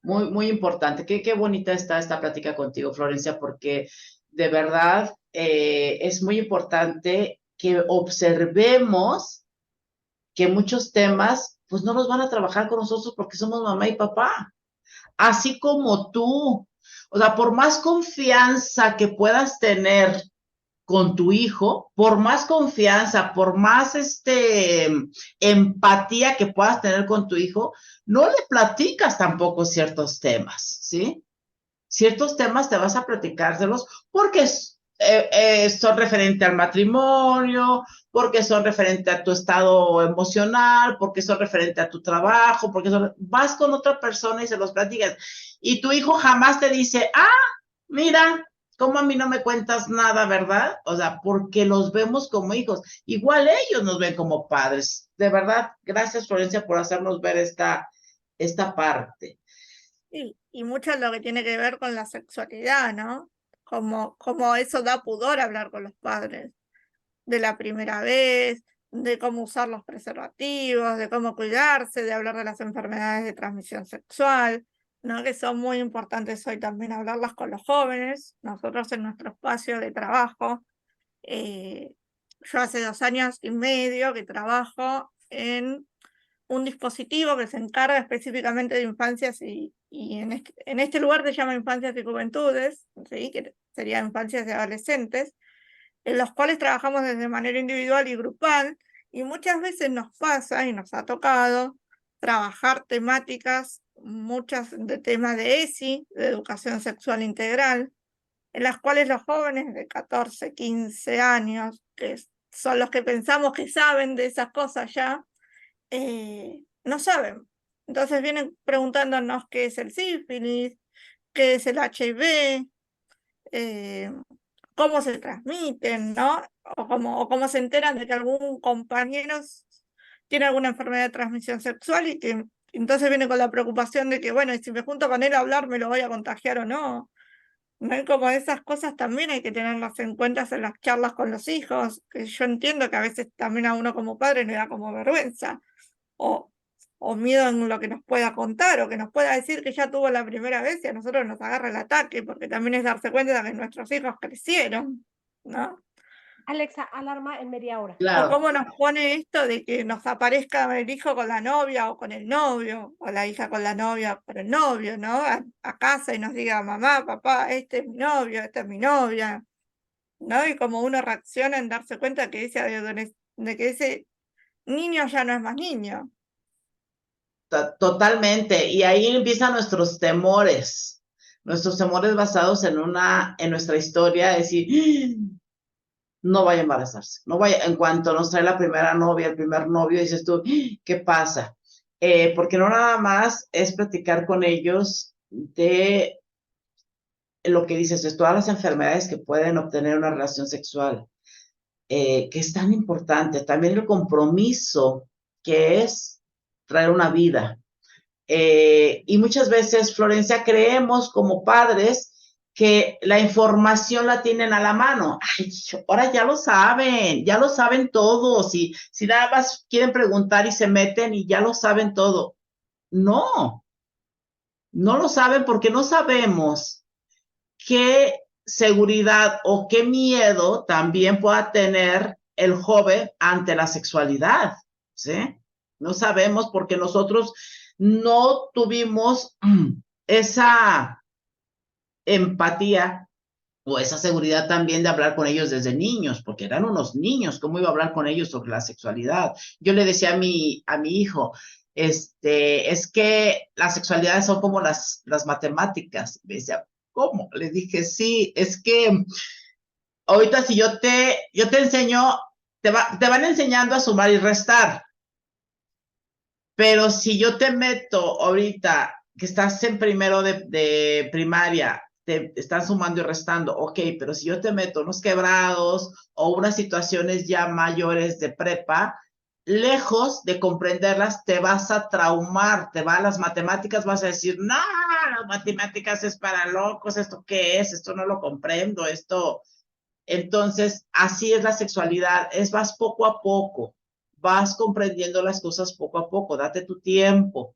muy, muy importante. Qué bonita está esta plática contigo, Florencia, porque de verdad es muy importante que observemos que muchos temas, pues no los van a trabajar con nosotros porque somos mamá y papá, así como tú. O sea, por más confianza que puedas tener con tu hijo, por más confianza, por más empatía que puedas tener con tu hijo, no le platicas tampoco ciertos temas, ¿sí? Ciertos temas te vas a platicárselos porque son referentes al matrimonio, porque son referentes a tu estado emocional, porque son referentes a tu trabajo, vas con otra persona y se los platicas. Y tu hijo jamás te dice, mira, ¿cómo a mí no me cuentas nada, verdad? O sea, porque los vemos como hijos. Igual ellos nos ven como padres. De verdad, gracias Florencia por hacernos ver esta parte. Y mucho lo que tiene que ver con la sexualidad, ¿no? Como eso da pudor hablar con los padres, de la primera vez, de cómo usar los preservativos, de cómo cuidarse, de hablar de las enfermedades de transmisión sexual, ¿no? Que son muy importantes hoy también hablarlas con los jóvenes. Nosotros en nuestro espacio de trabajo, yo hace 2 años y medio que trabajo en un dispositivo que se encarga específicamente de infancias y en este lugar se llama Infancias y Juventudes, ¿sí? Que sería infancias y adolescentes, en los cuales trabajamos desde manera individual y grupal, y muchas veces nos pasa y nos ha tocado trabajar temáticas, muchas de temas de ESI, de educación sexual integral, en las cuales los jóvenes de 14, 15 años, que son los que pensamos que saben de esas cosas ya, no saben. Entonces vienen preguntándonos qué es el sífilis, qué es el HIV, eh, cómo se transmiten, ¿no? O cómo se enteran de que algún compañero tiene alguna enfermedad de transmisión sexual y que entonces viene con la preocupación de que, bueno, y si me junto con él a hablar, ¿me lo voy a contagiar o no? ¿No? Y como esas cosas también hay que tenerlas en cuenta en las charlas con los hijos, que yo entiendo que a veces también a uno como padre le da como vergüenza o, o miedo en lo que nos pueda contar o que nos pueda decir que ya tuvo la primera vez y a nosotros nos agarra el ataque, porque también es darse cuenta de que nuestros hijos crecieron, ¿no? Alexa, alarma en media hora. O Claro, cómo nos pone esto de que nos aparezca el hijo con la novia o con el novio, o la hija con la novia o con el novio, ¿no? A casa y nos diga, mamá, papá, este es mi novio, esta es mi novia, ¿no? Y como uno reacciona en darse cuenta que de que ese niño ya no es más niño. totalmente. Y ahí empiezan nuestros temores basados en nuestra historia, es decir, no vaya a embarazarse, no vaya, en cuanto nos trae la primera novia, el primer novio, dices tú, ¿qué pasa? Porque no nada más es platicar con ellos de lo que dices, de todas las enfermedades que pueden obtener una relación sexual, que es tan importante, también el compromiso que es traer una vida. Y muchas veces, Florencia, creemos como padres que la información la tienen a la mano. Ay, ahora ya lo saben todos. Si nada más quieren preguntar y se meten y ya lo saben todo. No, no lo saben porque no sabemos qué seguridad o qué miedo también pueda tener el joven ante la sexualidad, ¿sí? No sabemos porque nosotros no tuvimos esa empatía o esa seguridad también de hablar con ellos desde niños, porque eran unos niños, ¿cómo iba a hablar con ellos sobre la sexualidad? Yo le decía a mi hijo, es que las sexualidades son como las matemáticas. Me decía, ¿cómo? Le dije, sí, es que ahorita si yo te enseño, te van enseñando a sumar y restar, pero si yo te meto ahorita que estás en primero de primaria, te están sumando y restando, ok, pero si yo te meto unos quebrados o unas situaciones ya mayores de prepa, lejos de comprenderlas, te vas a traumar, las matemáticas vas a decir, no, las matemáticas es para locos, ¿esto qué es? Esto no lo comprendo, esto. Entonces, así es la sexualidad, vas poco a poco, vas comprendiendo las cosas poco a poco, date tu tiempo,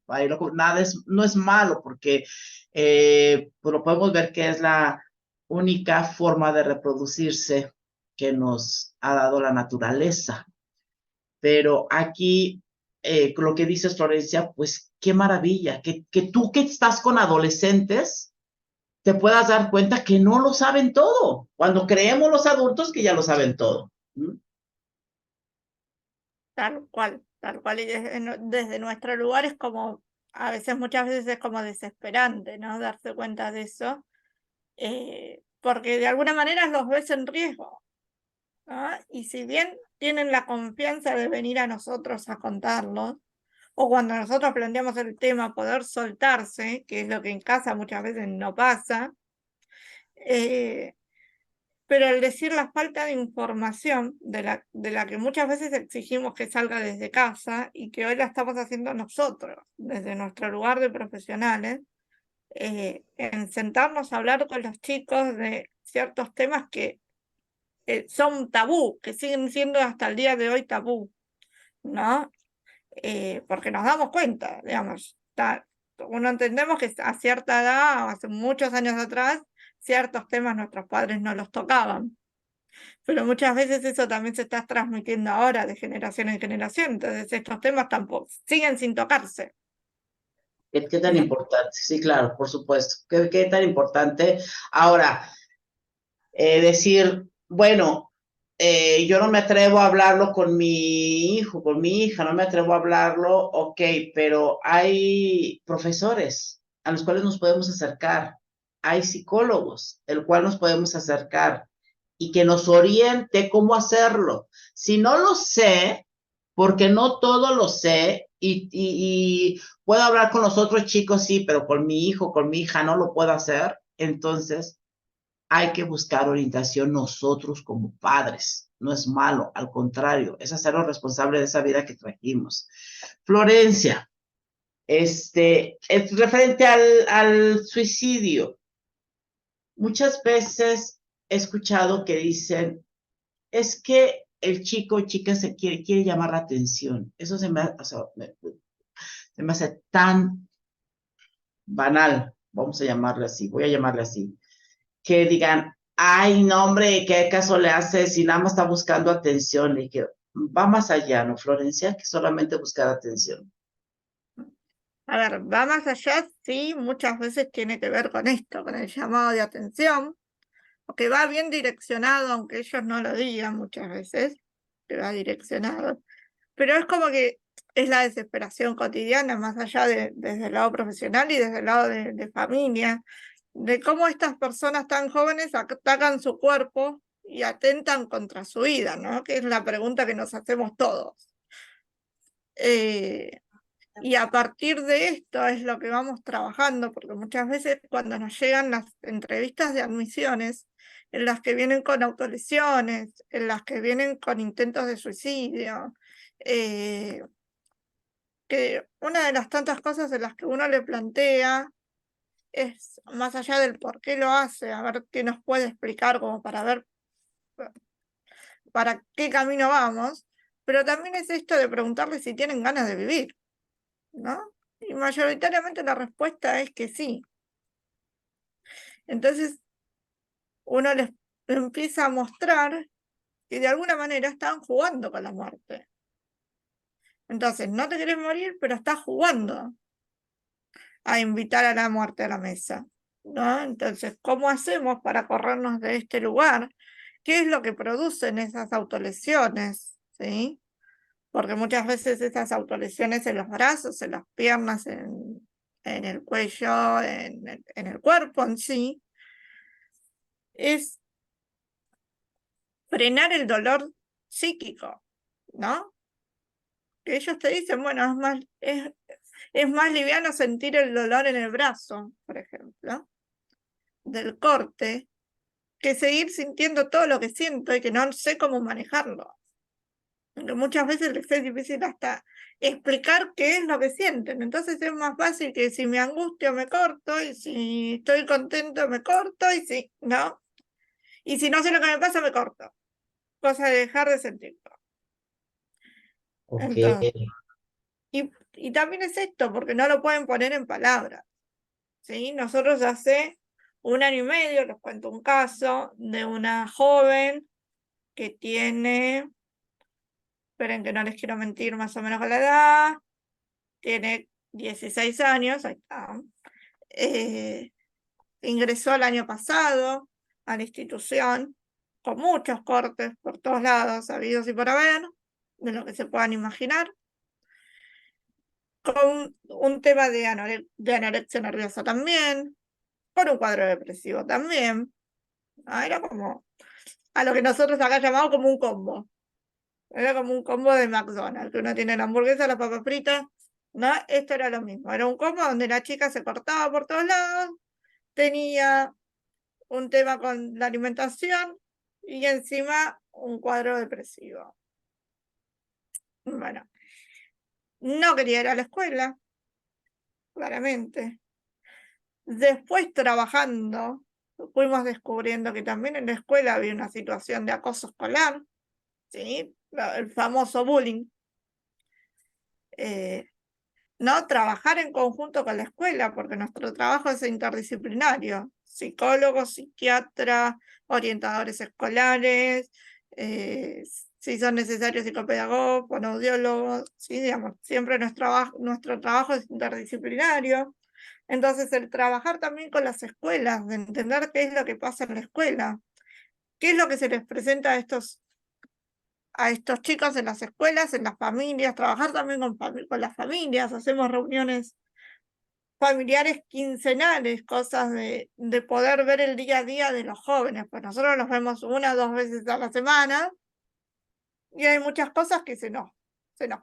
no es malo porque pues lo podemos ver que es la única forma de reproducirse que nos ha dado la naturaleza. Pero aquí, lo que dices, Florencia, pues qué maravilla, que tú que estás con adolescentes, te puedas dar cuenta que no lo saben todo, cuando creemos los adultos que ya lo saben todo. Tal cual, y desde nuestro lugar es como, a veces, muchas veces es como desesperante, ¿no? Darse cuenta de eso, porque de alguna manera los ves en riesgo, ¿no? Y si bien tienen la confianza de venir a nosotros a contarlo, o cuando nosotros planteamos el tema, poder soltarse, que es lo que en casa muchas veces no pasa, pero al decir la falta de información de la que muchas veces exigimos que salga desde casa y que hoy la estamos haciendo nosotros, desde nuestro lugar de profesionales, en sentarnos a hablar con los chicos de ciertos temas que son tabú, que siguen siendo hasta el día de hoy tabú, ¿no? Porque nos damos cuenta, digamos, uno entendemos que a cierta edad, hace muchos años atrás, ciertos temas nuestros padres no los tocaban, pero muchas veces eso también se está transmitiendo ahora de generación en generación, entonces estos temas tampoco siguen sin tocarse. ¿Qué tan importante? Sí, claro, por supuesto. ¿Qué tan importante? Ahora, decir, bueno, yo no me atrevo a hablarlo con mi hijo, con mi hija, no me atrevo a hablarlo, ok, pero hay profesores a los cuales nos podemos acercar, hay psicólogos, el cual nos podemos acercar y que nos oriente cómo hacerlo. Si no lo sé, porque no todo lo sé, y puedo hablar con los otros chicos, sí, pero con mi hijo, con mi hija no lo puedo hacer, entonces hay que buscar orientación nosotros como padres. No es malo, al contrario, es hacernos responsables de esa vida que trajimos. Florencia, es referente al suicidio. Muchas veces he escuchado que dicen, es que el chico o chica se quiere llamar la atención. Eso se me hace tan banal, vamos a llamarle así, voy a llamarle así, que digan, ay, no, hombre, ¿qué caso le hace si nada más está buscando atención? Y que va más allá, ¿no, Florencia? Que solamente buscar atención. A ver, va más allá, sí, muchas veces tiene que ver con esto, con el llamado de atención, que va bien direccionado, aunque ellos no lo digan muchas veces, que va direccionado, pero es como que es la desesperación cotidiana, más allá desde el lado profesional y desde el lado de familia, de cómo estas personas tan jóvenes atacan su cuerpo y atentan contra su vida, ¿no? Que es la pregunta que nos hacemos todos. Y a partir de esto es lo que vamos trabajando, porque muchas veces cuando nos llegan las entrevistas de admisiones, en las que vienen con autolesiones, en las que vienen con intentos de suicidio, que una de las tantas cosas en las que uno le plantea es, más allá del por qué lo hace, a ver qué nos puede explicar como para ver para qué camino vamos, pero también es esto de preguntarle si tienen ganas de vivir, ¿no? Y mayoritariamente la respuesta es que sí. Entonces uno les empieza a mostrar que de alguna manera están jugando con la muerte. Entonces, no te querés morir, pero estás jugando a invitar a la muerte a la mesa, ¿no? Entonces, ¿cómo hacemos para corrernos de este lugar? ¿Qué es lo que producen esas autolesiones? ¿Sí? Porque muchas veces esas autolesiones en los brazos, en las piernas, en el cuello, en el cuerpo en sí, es frenar el dolor psíquico, ¿no? Que ellos te dicen, bueno, es más liviano sentir el dolor en el brazo, por ejemplo, del corte, que seguir sintiendo todo lo que siento y que no sé cómo manejarlo. Porque muchas veces les es difícil hasta explicar qué es lo que sienten. Entonces es más fácil que si me angustio me corto, y si estoy contento me corto, y si no. Y si no sé lo que me pasa, me corto. Cosa de dejar de sentirlo. Ok. Entonces, y también es esto, porque no lo pueden poner en palabras. ¿Sí? Nosotros hace 1 año y medio les cuento un caso de una joven que tiene, esperen que no les quiero mentir más o menos con la edad, tiene 16 años, ahí está. Ingresó el año pasado a la institución con muchos cortes por todos lados, habidos y por haber, de lo que se puedan imaginar, con un tema de anorexia nerviosa también, con un cuadro depresivo también. Era como a lo que nosotros acá llamamos como un combo. Era como un combo de McDonald's, que uno tiene la hamburguesa, las papas fritas, ¿no? Esto era lo mismo. Era un combo donde la chica se cortaba por todos lados, tenía un tema con la alimentación y encima un cuadro depresivo. Bueno, no quería ir a la escuela, claramente. Después trabajando, fuimos descubriendo que también en la escuela había una situación de acoso escolar, ¿sí? El famoso bullying. ¿No? Trabajar en conjunto con la escuela, porque nuestro trabajo es interdisciplinario, psicólogos, psiquiatras, orientadores escolares, si son necesarios psicopedagogos, fonoaudiólogos, ¿sí? Digamos, siempre nuestro trabajo es interdisciplinario. Entonces, el trabajar también con las escuelas, de entender qué es lo que pasa en la escuela, qué es lo que se les presenta a estos chicos en las escuelas, en las familias, trabajar también con las familias, hacemos reuniones familiares quincenales, cosas de poder ver el día a día de los jóvenes, pues nosotros los vemos 1 o 2 veces a la semana y hay muchas cosas que se nos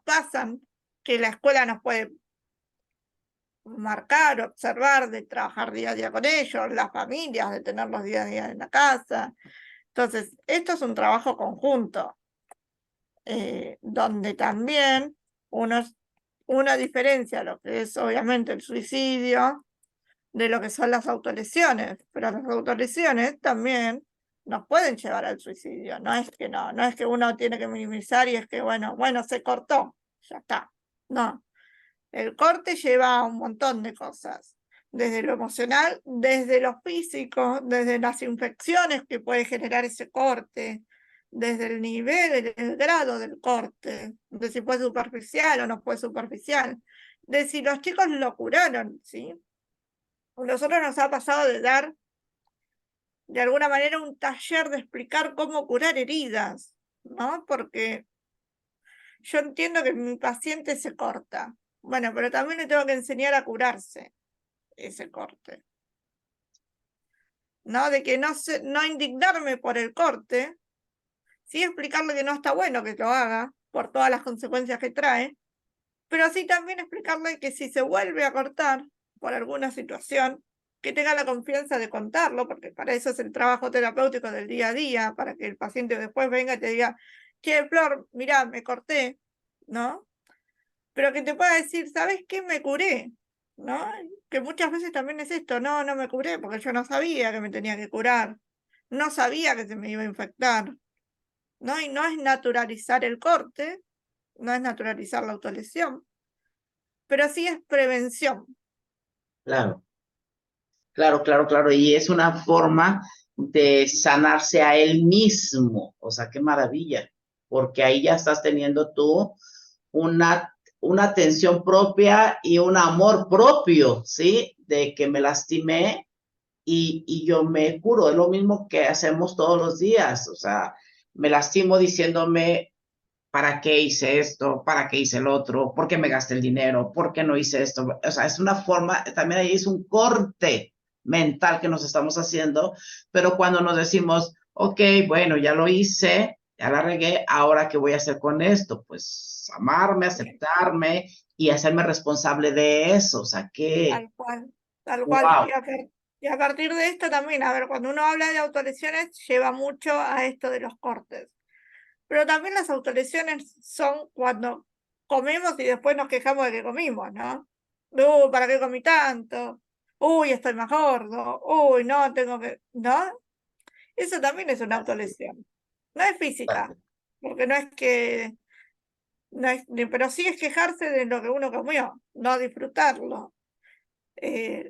pasan, que la escuela nos puede marcar, observar, de trabajar día a día con ellos, las familias, de tenerlos día a día en la casa. Entonces, esto es un trabajo conjunto, donde también una diferencia lo que es obviamente el suicidio de lo que son las autolesiones, pero las autolesiones también nos pueden llevar al suicidio, no es que no es que uno tiene que minimizar y es que bueno, se cortó, ya está, no, el corte lleva a un montón de cosas, desde lo emocional, desde lo físico, desde las infecciones que puede generar ese corte, desde el nivel, el grado del corte, de si fue superficial o no fue superficial, de si los chicos lo curaron, ¿sí? Nosotros nos ha pasado de dar, de alguna manera, un taller de explicar cómo curar heridas, ¿no? Porque yo entiendo que mi paciente se corta, bueno, pero también le tengo que enseñar a curarse ese corte, ¿no? De que no indignarme por el corte, sí explicarle que no está bueno que lo haga, por todas las consecuencias que trae, pero sí también explicarle que si se vuelve a cortar por alguna situación, que tenga la confianza de contarlo, porque para eso es el trabajo terapéutico del día a día, para que el paciente después venga y te diga, che, Flor, mirá, me corté, ¿no? Pero que te pueda decir, ¿sabes qué? Me curé, ¿no? Que muchas veces también es esto, no me curé porque yo no sabía que me tenía que curar, no sabía que se me iba a infectar, ¿no? Y no es naturalizar el corte, no es naturalizar la autolesión, pero sí es prevención. Claro, claro, claro, claro. Y es una forma de sanarse a él mismo. O sea, qué maravilla, porque ahí ya estás teniendo tú una atención propia y un amor propio, ¿sí? De que me lastimé y yo me curo. Es lo mismo que hacemos todos los días. O sea, me lastimo diciéndome, ¿para qué hice esto? ¿Para qué hice el otro? ¿Por qué me gasté el dinero? ¿Por qué no hice esto? O sea, es una forma, también ahí es un corte mental que nos estamos haciendo, pero cuando nos decimos, ok, bueno, ya lo hice, ya la regué, ahora qué voy a hacer con esto? Pues amarme, aceptarme y hacerme responsable de eso. O sea, que, Tal cual, tal cual. wow, Y a partir de esto también, a ver, cuando uno habla de autolesiones, lleva mucho a esto de los cortes. Pero también las autolesiones son cuando comemos y después nos quejamos de que comimos, ¿no? ¿Para qué comí tanto? Uy, estoy más gordo. Uy, no, tengo que... ¿No? Eso también es una autolesión. No es física, porque no es que... No es, pero sí es quejarse de lo que uno comió, no disfrutarlo.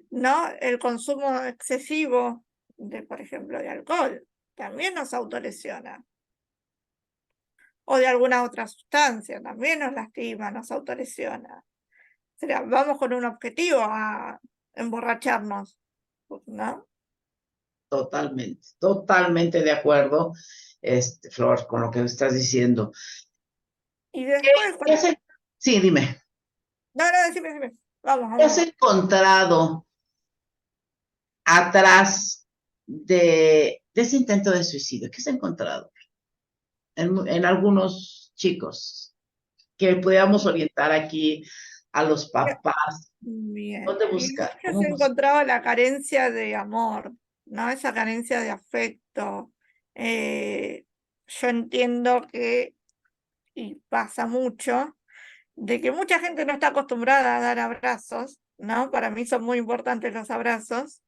¿No? El consumo excesivo de, por ejemplo, de alcohol, también nos autolesiona. O de alguna otra sustancia, también nos lastima, nos autolesiona. O sea, vamos con un objetivo a emborracharnos, ¿no? totalmente, totalmente de acuerdo, Flor, con lo que estás diciendo. Y después, ¿Qué has, sí, dime, no, decime, ¿qué vamos. has encontrado atrás de ese intento de suicidio? ¿Qué se ha encontrado en algunos chicos que pudiéramos orientar aquí a los papás? Bien, ¿Dónde y buscar? yo se encontraba la carencia de amor, ¿no? Esa carencia de afecto. Yo entiendo que, y pasa mucho, de que mucha gente no está acostumbrada a dar abrazos, ¿no? Para mí son muy importantes los abrazos,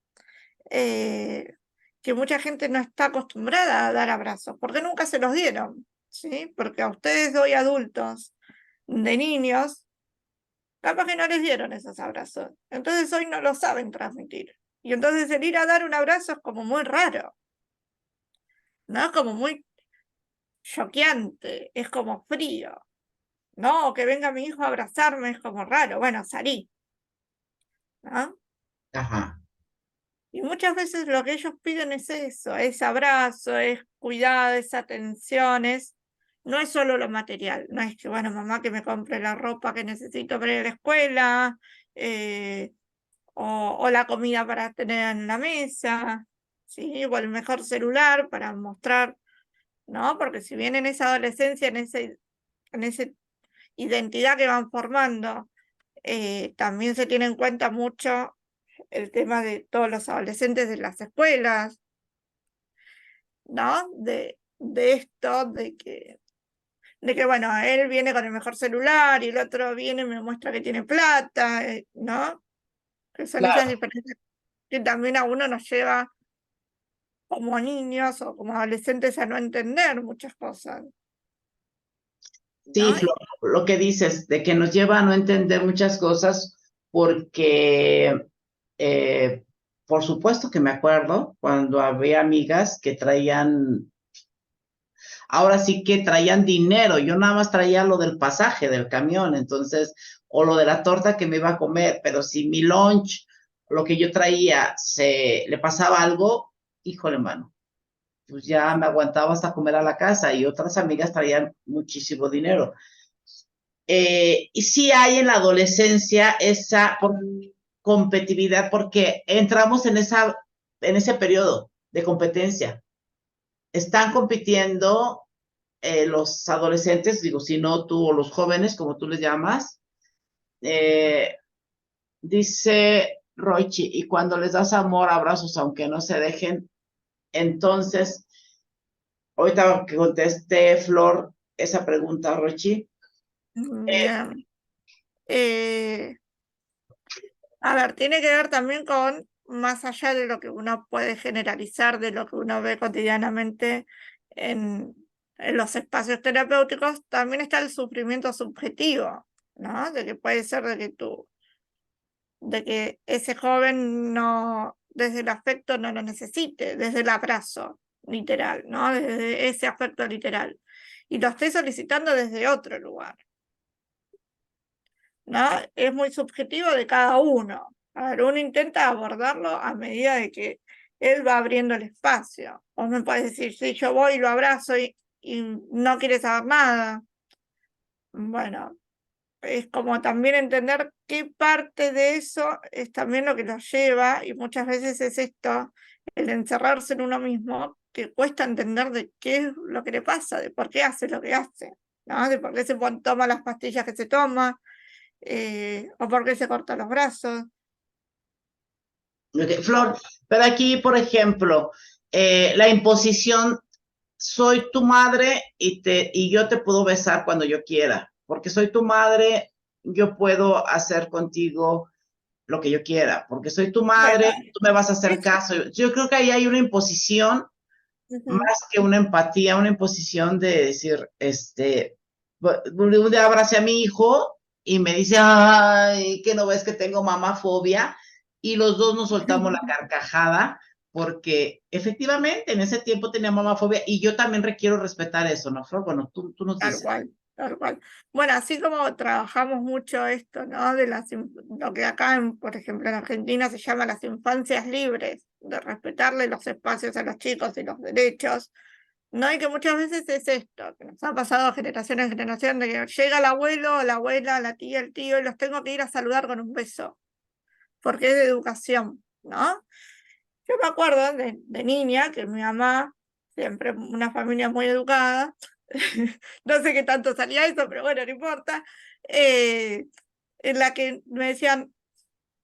que mucha gente no está acostumbrada a dar abrazos, porque nunca se los dieron, ¿sí? Porque a ustedes hoy adultos, de niños, capaz que no les dieron esos abrazos, entonces hoy no lo saben transmitir. Y entonces el ir a dar un abrazo es como muy raro, ¿no? Como muy choqueante, es como frío, ¿no? O que venga mi hijo a abrazarme es como raro, bueno, salí, ¿no? Ajá, Y muchas veces lo que ellos piden es eso, es abrazo, es cuidado, es atenciones. No es solo lo material, no es que, bueno, mamá que me compre la ropa que necesito para ir a la escuela, eh, o la comida para tener en la mesa, ¿sí? O el mejor celular para mostrar, ¿no? Porque si bien en esa adolescencia, en esa identidad que van formando, también se tiene en cuenta mucho el tema de todos los adolescentes de las escuelas, ¿no? De esto, de que, bueno, él viene con el mejor celular y el otro viene y me muestra que tiene plata, ¿no? Que son esas claro. diferencias que también a uno nos lleva como niños o como adolescentes a no entender muchas cosas, Sí, ¿no? Flor, lo que dices, de que nos lleva a no entender muchas cosas, porque por supuesto que me acuerdo cuando había amigas que traían, ahora sí que traían dinero, yo nada más traía lo del pasaje del camión, entonces, o lo de la torta que me iba a comer, pero si mi lunch, lo que yo traía, se le pasaba algo, híjole, mano, pues ya me aguantaba hasta comer a la casa y otras amigas traían muchísimo dinero. Y sí hay en la adolescencia esa competitividad porque entramos en ese periodo de competencia. Están compitiendo los adolescentes, digo, si no tú o los jóvenes, como tú les llamas, eh, dice Roichi, y cuando les das amor, abrazos, aunque no se dejen, entonces, ahorita que conteste Flor esa pregunta, Roichi, Bien. Eh, a ver, tiene que ver también con, más allá de lo que uno puede generalizar, de lo que uno ve cotidianamente en, en los espacios terapéuticos, también está el sufrimiento subjetivo, ¿no? De que puede ser de que ese joven no, desde el afecto no lo necesite, desde el abrazo literal, ¿no? Desde ese afecto literal. Y lo esté solicitando desde otro lugar, ¿no? Es muy subjetivo de cada uno. A ver, uno intenta abordarlo a medida de que él va abriendo el espacio. O me puedes decir, sí, yo voy y lo abrazo y no quiere saber nada. Bueno, es como también entender qué parte de eso es también lo que los lleva, y muchas veces es esto, el encerrarse en uno mismo, que cuesta entender de qué es lo que le pasa, de por qué hace lo que hace, ¿no? De por qué toma las pastillas que se toma, o por qué se corta los brazos. okay, Flor, pero aquí, por ejemplo, la imposición, soy tu madre y yo te puedo besar cuando yo quiera, porque soy tu madre, yo puedo hacer contigo lo que yo quiera, porque soy tu Bueno, madre, tú me vas a hacer es, caso. Yo creo que ahí hay una imposición ujú, más que una empatía, una imposición de decir, un día abracé a mi hijo y me dice, ay, que no ves que tengo mamafobia, y los dos nos soltamos la carcajada, porque efectivamente en ese tiempo tenía mamafobia y yo también requiero respetar eso, ¿no, Flor? Bueno, tú nos tal dices. cual, tal cual. Bueno, así como trabajamos mucho esto, ¿no? De lo que acá, por ejemplo, en Argentina se llama las infancias libres, de respetarle los espacios a los chicos y los derechos, ¿no? Y que muchas veces es esto, que nos ha pasado de generación en generación, de que llega el abuelo, la abuela, la tía, el tío, y los tengo que ir a saludar con un beso, porque es de educación, ¿no? Yo me acuerdo de niña que mi mamá, siempre una familia muy educada, no sé qué tanto salía eso, pero bueno, no importa, en la que me decían,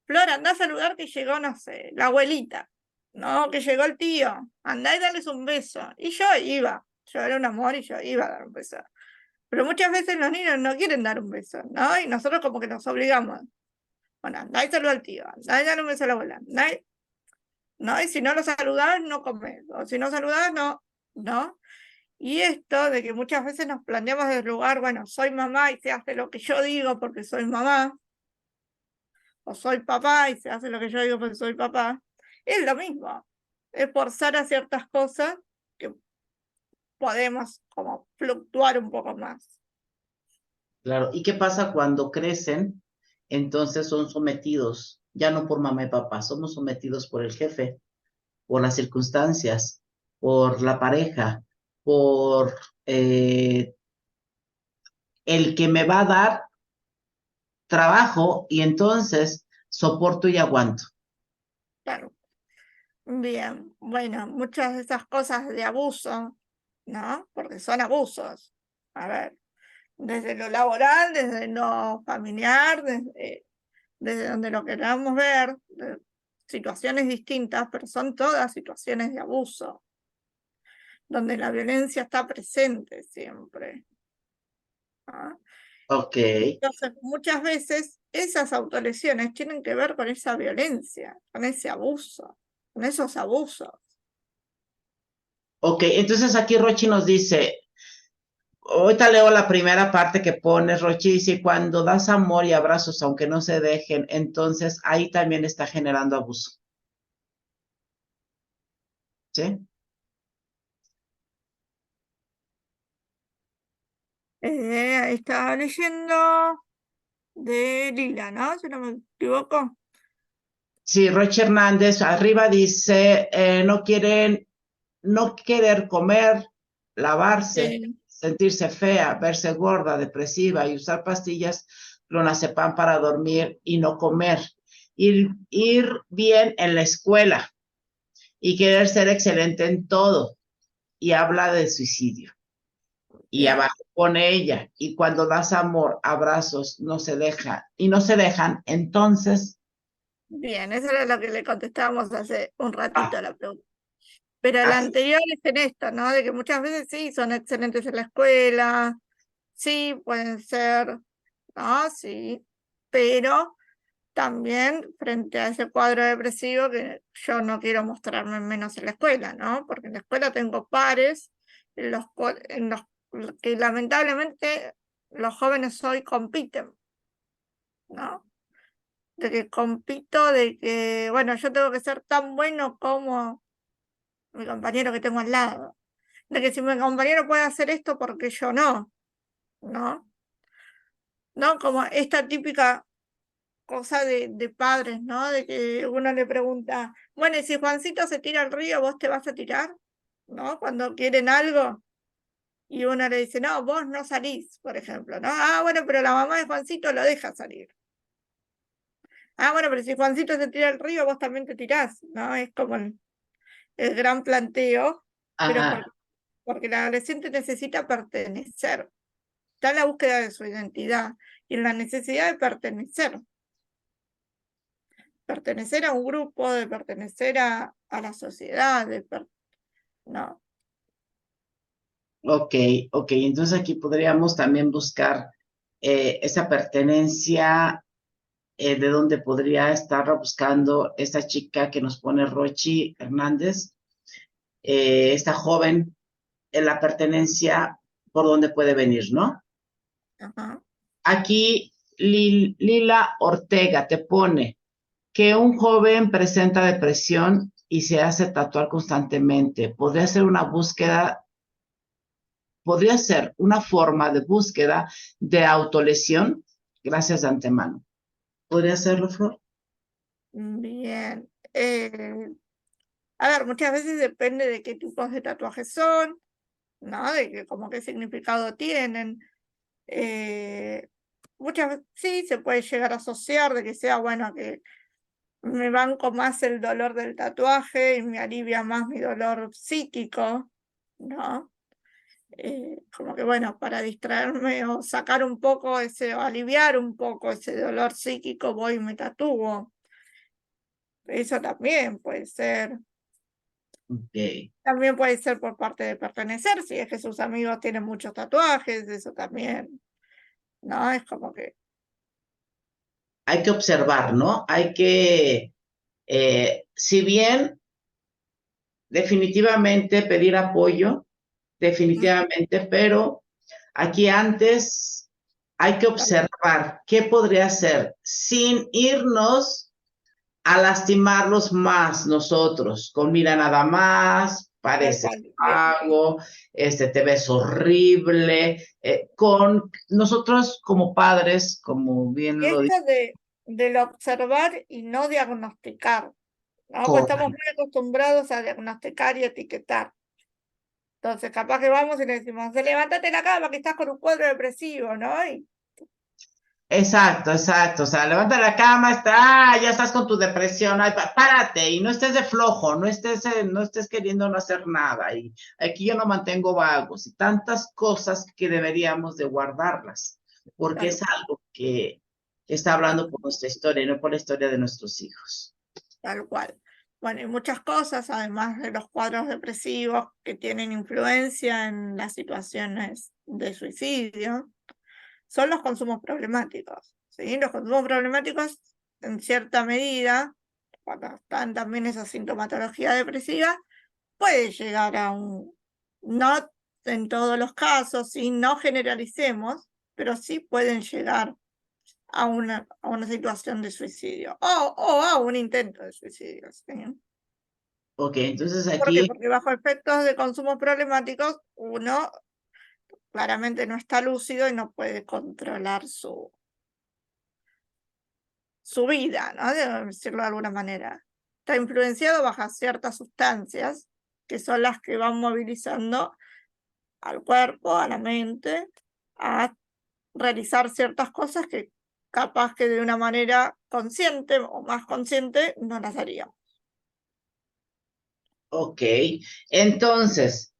Flor, anda a saludar que llegó, no sé, la abuelita, no, que llegó el tío, andá y darles un beso. Y yo iba, yo era un amor y yo iba a dar un beso. Pero muchas veces los niños no quieren dar un beso, ¿no? Y nosotros como que nos obligamos. Bueno, andá y saluda al tío, andá y dale un beso a la abuela, andá y... ¿no? Y si no lo saludás, no comés, o si no saludás, no, ¿no? Y esto de que muchas veces nos planteamos desde el lugar, bueno, soy mamá y se hace lo que yo digo porque soy mamá, o soy papá y se hace lo que yo digo porque soy papá, es lo mismo, es forzar a ciertas cosas que podemos como fluctuar un poco más. Claro. ¿Y qué pasa cuando crecen? Entonces son sometidos, ya no por mamá y papá, somos sometidos por el jefe, por las circunstancias, por la pareja, por el que me va a dar trabajo y entonces soporto y aguanto. Claro. Bien, bueno, muchas de esas cosas de abuso, ¿no? Porque son abusos. A ver, desde lo laboral, desde lo familiar, desde donde lo queramos ver, situaciones distintas, pero son todas situaciones de abuso, donde la violencia está presente siempre. ¿No? Ok, Entonces, muchas veces esas autolesiones tienen que ver con esa violencia, con ese abuso, con esos abusos. ok. Entonces aquí Rochi nos dice, ahorita leo la primera parte que pone, Rochi dice, cuando das amor y abrazos, aunque no se dejen, entonces ahí también está generando abuso. ¿Sí? Estaba leyendo de Lila, ¿no? Si no me equivoco. Sí, Rochi Hernández arriba dice, no querer comer, lavarse, sentirse fea, verse gorda, depresiva y usar pastillas clonazepam para dormir y no comer. Ir bien en la escuela y querer ser excelente en todo. Y habla de suicidio. Y Bien. abajo pone ella, y cuando das amor, abrazos, no se dejan, entonces, Bien, eso era lo que le contestábamos hace un ratito ah, a la pregunta. Pero la así, anterior es en esto, ¿no? De que muchas veces sí, son excelentes en la escuela, sí, pueden ser, ¿no? Sí, pero también frente a ese cuadro depresivo que yo no quiero mostrarme menos en la escuela, ¿no? Porque en la escuela tengo pares en los que lamentablemente los jóvenes hoy compiten, ¿no? De que compito, de que, bueno, yo tengo que ser tan bueno como mi compañero que tengo al lado. De que si mi compañero puede hacer esto, porque yo no, ¿no? ¿No? Como esta típica cosa de padres, ¿no? De que uno le pregunta, bueno, y si Juancito se tira al río, ¿vos te vas a tirar? ¿No? Cuando quieren algo. Y uno le dice, no, vos no salís, por ejemplo, ¿no? Ah, bueno, pero la mamá de Juancito lo deja salir. Ah, bueno, pero si Juancito se tira al río, vos también te tirás, ¿no? Es como el gran planteo, pero ajá, porque el adolescente necesita pertenecer, está en la búsqueda de su identidad y en la necesidad de pertenecer a un grupo, de pertenecer a la sociedad, no, ok, entonces aquí podríamos también buscar esa pertenencia de donde podría estar buscando esta chica que nos pone Rochi Hernández, esta joven, en la pertenencia por donde puede venir, ¿no? ajá. Aquí Lila Ortega te pone que un joven presenta depresión y se hace tatuar constantemente. Podría ser una forma de búsqueda de autolesión. Gracias de antemano. ¿Podría serlo, Flor? Bien. A ver, muchas veces depende de qué tipos de tatuajes son, ¿no? De que, como qué significado tienen. Muchas veces sí se puede llegar a asociar de que sea, bueno, que me banco más el dolor del tatuaje y me alivia más mi dolor psíquico, ¿no? Como que bueno, para distraerme o sacar un poco ese, o aliviar un poco ese dolor psíquico, voy y me tatúo. Eso también puede ser. Ok. También puede ser por parte de pertenecer, si es que sus amigos tienen muchos tatuajes, eso también, ¿no? Es como que hay que observar, ¿no? Hay que, si bien definitivamente pedir apoyo, definitivamente, pero aquí antes hay que observar qué podría hacer sin irnos a lastimarlos más nosotros, con mira nada más, pareces vago, te ves horrible, con nosotros como padres, como bien lo Esto del observar y no diagnosticar, ¿no? Porque estamos muy acostumbrados a diagnosticar y etiquetar. Entonces, capaz que vamos y le decimos, levántate de la cama que estás con un cuadro depresivo, ¿no? Y Exacto, exacto. O sea, levanta la cama, ya estás con tu depresión, ay, párate y no estés de flojo, no estés queriendo no hacer nada. Y aquí yo no mantengo vagos y tantas cosas que deberíamos de guardarlas, porque es algo que está hablando por nuestra historia y no por la historia de nuestros hijos. tal cual. Bueno, y muchas cosas, además de los cuadros depresivos que tienen influencia en las situaciones de suicidio, son los consumos problemáticos, ¿sí? Los consumos problemáticos, en cierta medida, cuando están también esa sintomatología depresiva, puede llegar a no en todos los casos, ¿sí? No generalicemos, pero sí pueden llegar a una situación de suicidio o a un intento de suicidio, ¿sí? Ok, entonces ¿Por qué? aquí, Porque bajo efectos de consumos problemáticos, uno claramente no está lúcido y no puede controlar su vida, ¿no? De decirlo de alguna manera. Está influenciado bajo ciertas sustancias que son las que van movilizando al cuerpo, a la mente, a realizar ciertas cosas que capaz que de una manera consciente o más consciente no las haríamos. ok, entonces,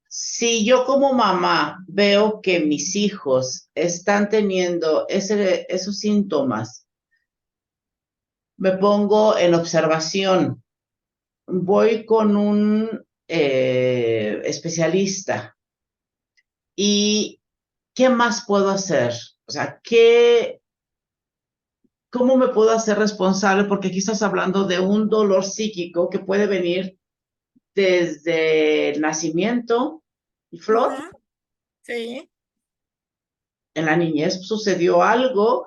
si yo como mamá veo que mis hijos están teniendo esos síntomas, me pongo en observación, voy con un especialista y ¿qué más puedo hacer? O sea, ¿cómo me puedo hacer responsable? Porque aquí estás hablando de un dolor psíquico que puede venir desde el nacimiento. ¿Y Flor? Sí, En la niñez sucedió algo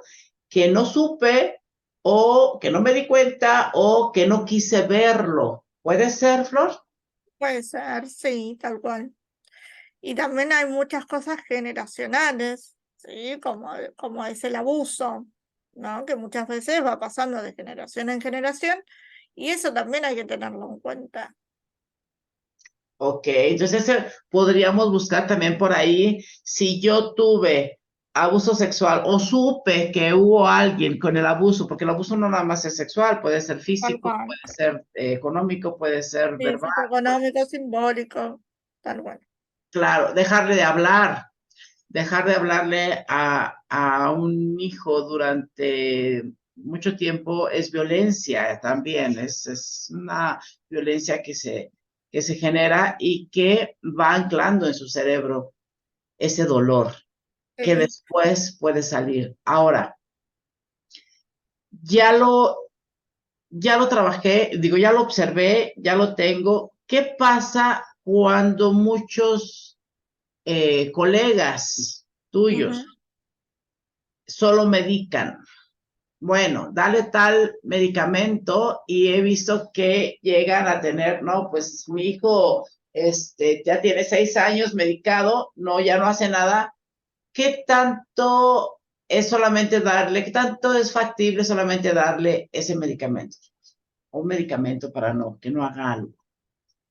que no supe o que no me di cuenta o que no quise verlo. ¿Puede ser, Flor? puede ser, sí, tal cual. Y también hay muchas cosas generacionales, ¿sí? Como es el abuso, ¿no? Que muchas veces va pasando de generación en generación y eso también hay que tenerlo en cuenta. Ok, entonces podríamos buscar también por ahí si yo tuve abuso sexual o supe que hubo alguien con el abuso, porque el abuso no nada más es sexual, puede ser Tal físico, cual. puede ser económico, puede ser verbal. Físico, económico, simbólico, tal cual. Claro, dejar de hablarle a un hijo durante mucho tiempo es violencia también, es una violencia que se genera y que va anclando en su cerebro ese dolor que Sí. después puede salir. Ahora, ya lo, ya lo trabajé, digo, ya lo observé, ya lo tengo. ¿Qué pasa cuando muchos colegas tuyos solo medican? Bueno, dale tal medicamento y he visto que llegan a tener, no, pues mi hijo ya tiene 6 años medicado, no, ya no hace nada. ¿Qué tanto es solamente darle, qué tanto es factible solamente darle ese medicamento? Un medicamento para que no haga algo.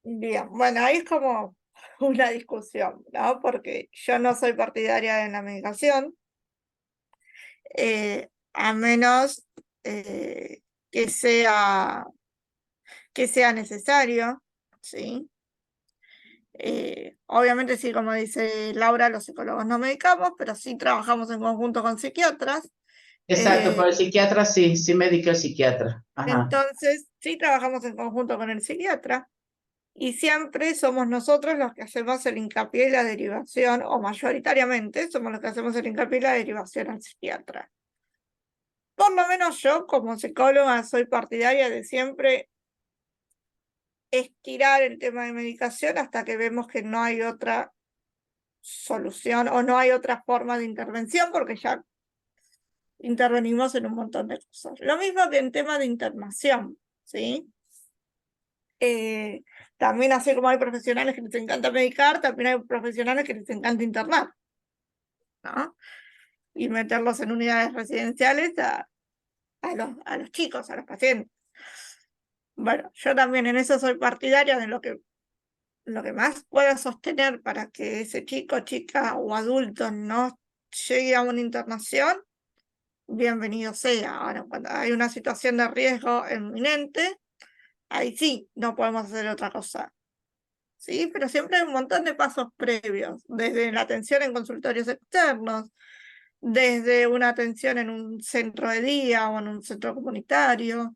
Bien, bueno, ahí es como una discusión, ¿no? Porque yo no soy partidaria de la medicación, a menos que sea, necesario, ¿sí? Obviamente sí, como dice Laura, los psicólogos no medicamos, pero sí trabajamos en conjunto con psiquiatras. Exacto, eh, pero el psiquiatra sí medica el psiquiatra. Ajá. entonces, sí trabajamos en conjunto con el psiquiatra. Y siempre somos nosotros los que hacemos el hincapié y la derivación, o mayoritariamente somos los que hacemos el hincapié y la derivación al psiquiatra. Por lo menos yo, como psicóloga, soy partidaria de siempre estirar el tema de medicación hasta que vemos que no hay otra solución o no hay otra forma de intervención, porque ya intervenimos en un montón de cosas. Lo mismo que en tema de internación, ¿sí? También así como hay profesionales que les encanta medicar, también hay profesionales que les encanta internar, ¿no? Y meterlos en unidades residenciales a los chicos, a los pacientes. Bueno, yo también en eso soy partidaria de lo que más pueda sostener para que ese chico, chica o adulto no llegue a una internación, bienvenido sea. Ahora, cuando hay una situación de riesgo inminente, ahí sí, no podemos hacer otra cosa. Sí, pero siempre hay un montón de pasos previos, desde la atención en consultorios externos, desde una atención en un centro de día o en un centro comunitario,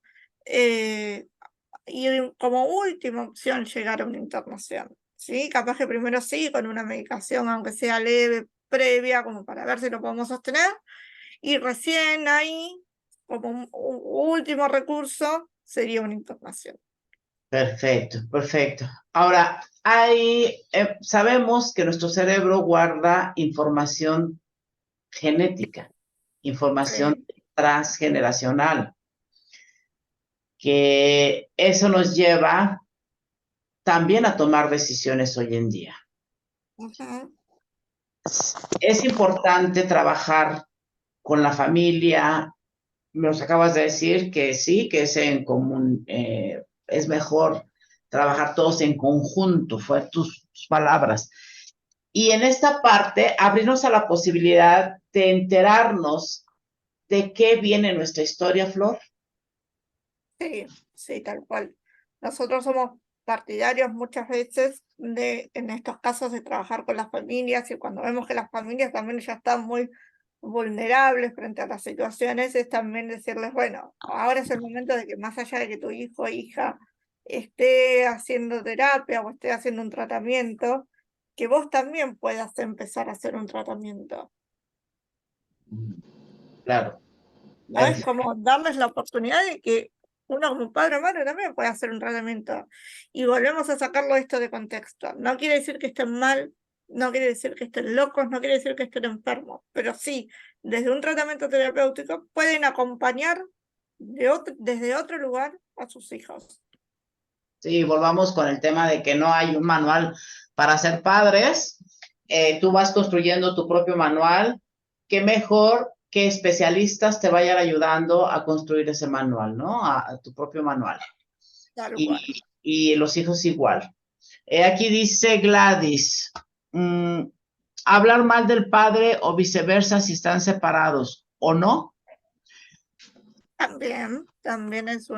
y como última opción llegar a una internación. ¿Sí? Capaz que primero sí, con una medicación, aunque sea leve, previa, como para ver si lo podemos sostener, y recién ahí, como un último recurso, sería una internación. Perfecto, perfecto. Ahora, sabemos que nuestro cerebro guarda información genética, información Sí. transgeneracional, que eso nos lleva también a tomar decisiones hoy en día. Ujú. Es importante trabajar con la familia. Nos acabas de decir que sí, que es en común, es mejor trabajar todos en conjunto, fue tus palabras. Y en esta parte, abrirnos a la posibilidad de enterarnos de qué viene nuestra historia, Flor. Sí, sí, tal cual. Nosotros somos partidarios muchas veces en estos casos, de trabajar con las familias, y cuando vemos que las familias también ya están muy vulnerables frente a las situaciones, es también decirles, bueno, ahora es el momento de que, más allá de que tu hijo o hija esté haciendo terapia o esté haciendo un tratamiento, que vos también puedas empezar a hacer un tratamiento, Claro. ¿no? Es como darles la oportunidad de que uno como padre o madre también puede hacer un tratamiento. Y volvemos a sacarlo esto de contexto. No quiere decir que estén mal, no quiere decir que estén locos, no quiere decir que estén enfermos, pero sí, desde un tratamiento terapéutico pueden acompañar desde otro lugar a sus hijos. Sí, volvamos con el tema de que no hay un manual para ser padres. Tú vas construyendo tu propio manual. Qué mejor que especialistas te vayan ayudando a construir ese manual, ¿no? A tu propio manual. Tal cual. Y los hijos igual. Aquí dice Gladys, hablar mal del padre o viceversa si están separados, ¿o no? También es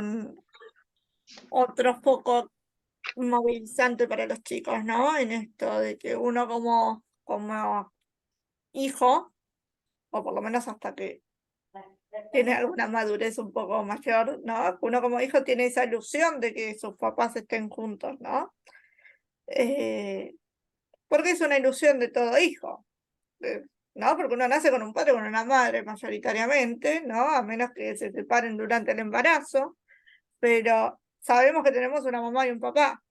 otro foco movilizante para los chicos, ¿no? En esto de que uno como hijo, o por lo menos hasta que tiene alguna madurez un poco mayor, ¿no? Uno como hijo tiene esa ilusión de que sus papás estén juntos, ¿no? Porque es una ilusión de todo hijo, ¿no? Porque uno nace con un padre o con una madre mayoritariamente, ¿no? A menos que se separen durante el embarazo, pero sabemos que tenemos una mamá y un papá,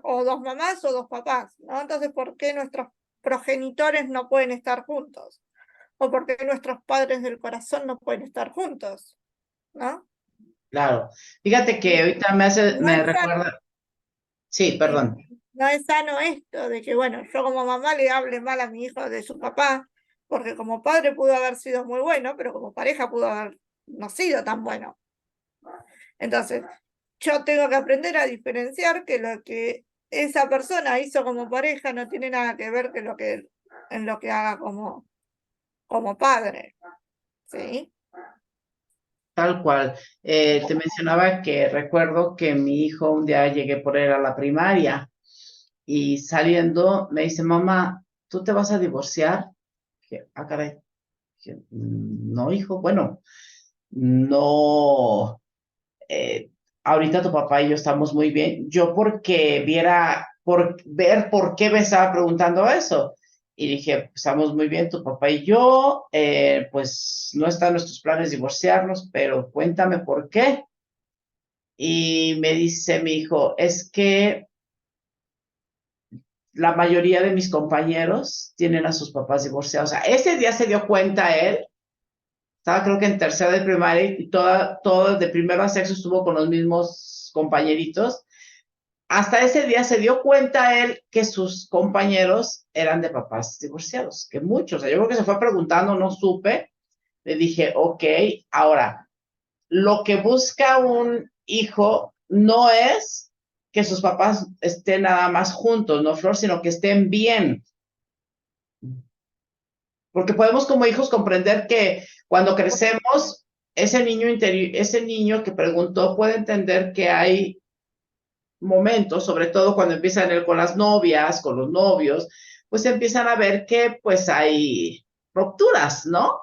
o dos mamás o dos papás, ¿no? Entonces, ¿por qué nuestros progenitores no pueden estar juntos? ¿O por qué nuestros padres del corazón no pueden estar juntos? ¿No? Claro. Fíjate que Y ahorita no me es sano, recuerda. Sí, sí, perdón. no es sano esto de que, bueno, yo como mamá le hable mal a mi hijo de su papá, porque como padre pudo haber sido muy bueno, pero como pareja pudo haber no sido tan bueno. Entonces, yo tengo que aprender a diferenciar que lo que esa persona hizo como pareja no tiene nada que ver en lo que haga como padre, ¿sí? Tal cual. Te mencionaba que recuerdo que mi hijo un día llegué por él a la primaria y saliendo me dice, mamá, ¿tú te vas a divorciar? Dije, ah, caray. Dije, no, hijo, bueno, no. Ahorita tu papá y yo estamos muy bien. Yo por ver por qué me estaba preguntando eso. Y dije, pues, estamos muy bien tu papá y yo, pues no están nuestros planes divorciarnos, pero cuéntame por qué. Y me dice mi hijo, es que la mayoría de mis compañeros tienen a sus papás divorciados. O sea, ese día se dio cuenta él, estaba creo que en tercera de primaria y todo de primero a sexto estuvo con los mismos compañeritos. Hasta ese día se dio cuenta él que sus compañeros eran de papás divorciados, que muchos, o sea, yo creo que se fue preguntando, no supe, le dije, ok, ahora, lo que busca un hijo no es que sus papás estén nada más juntos, no, Flor, sino que estén bien. Porque podemos como hijos comprender que cuando crecemos, ese niño interior, ese niño que preguntó puede entender que hay momentos, sobre todo cuando empiezan él con las novias, con los novios, pues empiezan a ver que pues hay rupturas, ¿no?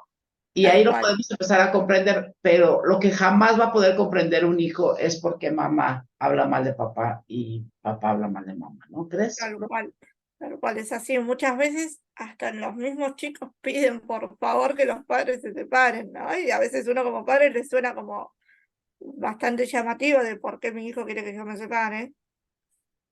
Y Tal ahí lo cual, podemos empezar a comprender, pero lo que jamás va a poder comprender un hijo es porque mamá habla mal de papá y papá habla mal de mamá, ¿no crees? tal cual es así. Muchas veces hasta los mismos chicos piden por favor que los padres se separen, ¿no? Y a veces uno como padre le suena como bastante llamativo de por qué mi hijo quiere que yo me separe,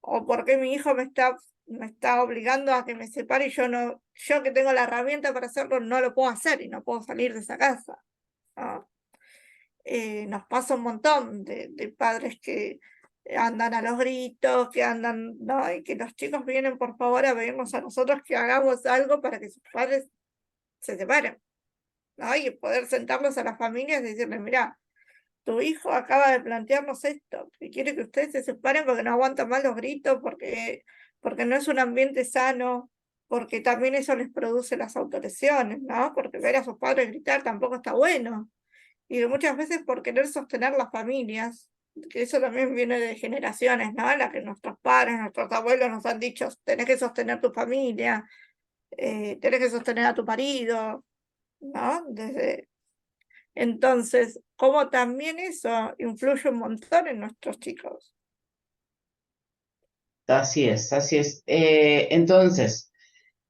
o por qué mi hijo me está obligando a que me separe y yo no, yo que tengo la herramienta para hacerlo, no lo puedo hacer y no puedo salir de esa casa, ¿no? Nos pasa un montón de padres que andan a los gritos, que andan, ¿no? Y que los chicos vienen por favor a pedirnos a nosotros que hagamos algo para que sus padres se separen, ¿no? Y poder sentarlos a las familias y decirles, mira, tu hijo acaba de plantearnos esto, que quiere que ustedes se separen porque no aguantan más los gritos, porque no es un ambiente sano, porque también eso les produce las autolesiones, ¿no? Porque ver a sus padres gritar tampoco está bueno. Y que muchas veces por querer sostener las familias, que eso también viene de generaciones, ¿no? En las que nuestros padres, nuestros abuelos nos han dicho, tenés que sostener tu familia, tenés que sostener a tu marido, ¿no? Entonces, como también eso influye un montón en nuestros chicos. Así es, así es. Entonces,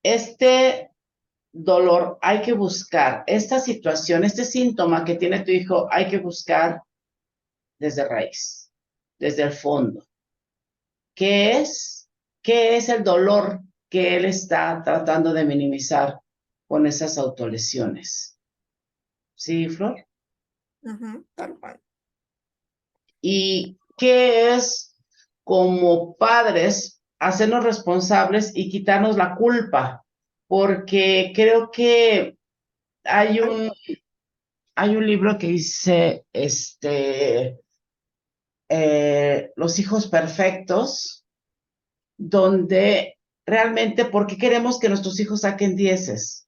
este dolor hay que buscar, esta situación, este síntoma que tiene tu hijo, hay que buscar desde raíz, desde el fondo. ¿Qué es? ¿Qué es el dolor que él está tratando de minimizar con esas autolesiones? ¿Sí, Flor? Tal cual. ¿Y qué es como padres hacernos responsables y quitarnos la culpa? Porque creo que hay un, hay un libro que dice, Los hijos perfectos, donde realmente, ¿por qué queremos que nuestros hijos saquen dieces?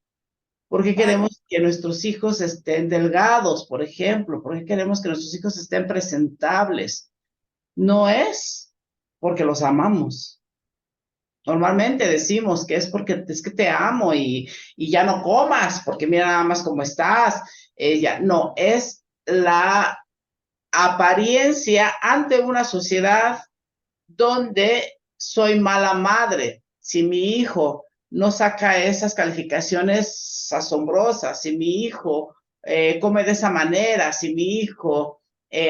¿Por qué Ay, queremos que nuestros hijos estén delgados, por ejemplo? ¿Por qué queremos que nuestros hijos estén presentables? No es porque los amamos. Normalmente decimos que es porque es que te amo y ya no comas, porque mira nada más cómo estás. No, es la apariencia ante una sociedad donde soy mala madre. Si mi hijo no saca esas calificaciones asombrosas, si mi hijo come de esa manera, si mi hijo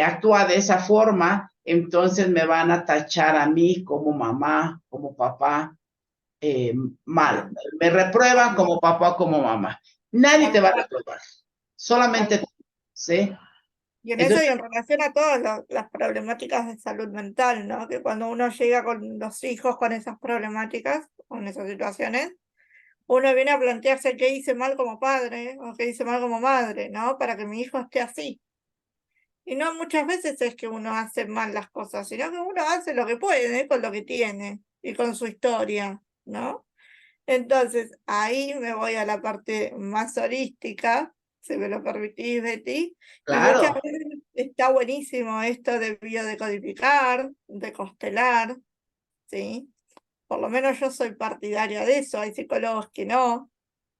actúa de esa forma, entonces me van a tachar a mí como mamá, como papá, mal. bien, Me reprueban como papá, como mamá. Nadie te tal va a cual, reprobar, tal solamente tú, cual. ¿sí? Y en eso y Entonces, en relación a todas las problemáticas de salud mental, ¿no? Que cuando uno llega con los hijos con esas problemáticas, con esas situaciones, uno viene a plantearse qué hice mal como padre o qué hice mal como madre, ¿no? Para que mi hijo esté así. Y no muchas veces es que uno hace mal las cosas, sino que uno hace lo que puede con lo que tiene y con su historia, ¿no? Entonces, ahí me voy a la parte más holística, si me lo permitís, Betty, y muchas claro, veces está buenísimo esto de biodecodificar, de constelar, ¿sí? Por lo menos yo soy partidaria de eso, hay psicólogos que no,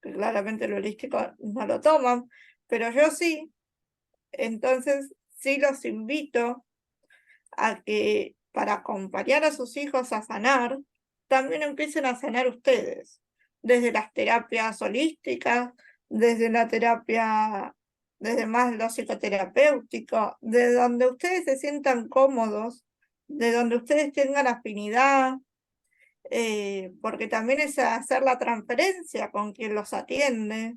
que claramente lo holístico no lo toman, pero yo sí, entonces sí los invito a que para acompañar a sus hijos a sanar, también empiecen a sanar ustedes. desde las terapias holísticas, desde la terapia, desde más lo psicoterapéutico, de donde ustedes se sientan cómodos, de donde ustedes tengan afinidad, porque también es hacer la transferencia con quien los atiende.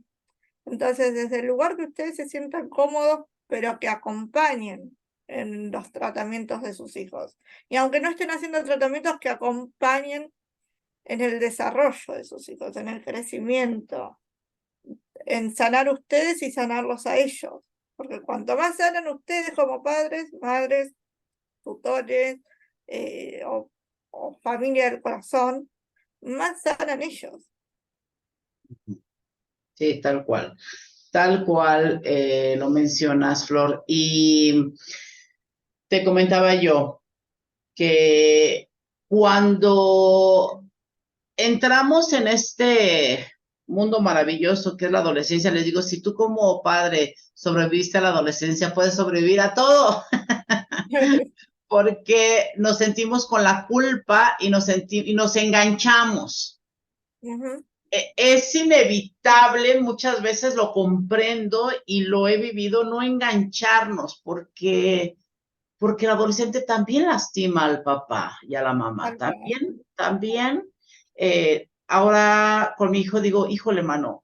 Entonces, desde el lugar que ustedes se sientan cómodos, pero que acompañen en los tratamientos de sus hijos. Y aunque no estén haciendo tratamientos, que acompañen en el desarrollo de sus hijos, en el crecimiento, en sanar ustedes y sanarlos a ellos. Porque cuanto más sanan ustedes como padres, madres, tutores o familia del corazón, más sanan ellos. Sí, tal cual lo mencionas, Flor. Y te comentaba yo que cuando entramos en este mundo maravilloso que es la adolescencia, les digo, si tú como padre sobreviviste a la adolescencia, puedes sobrevivir a todo, porque nos sentimos con la culpa y nos enganchamos. Ujú. Es inevitable, muchas veces lo comprendo y lo he vivido, no engancharnos, porque el adolescente también lastima al papá y a la mamá, Tal cual. también. Ahora con mi hijo digo, híjole, mano,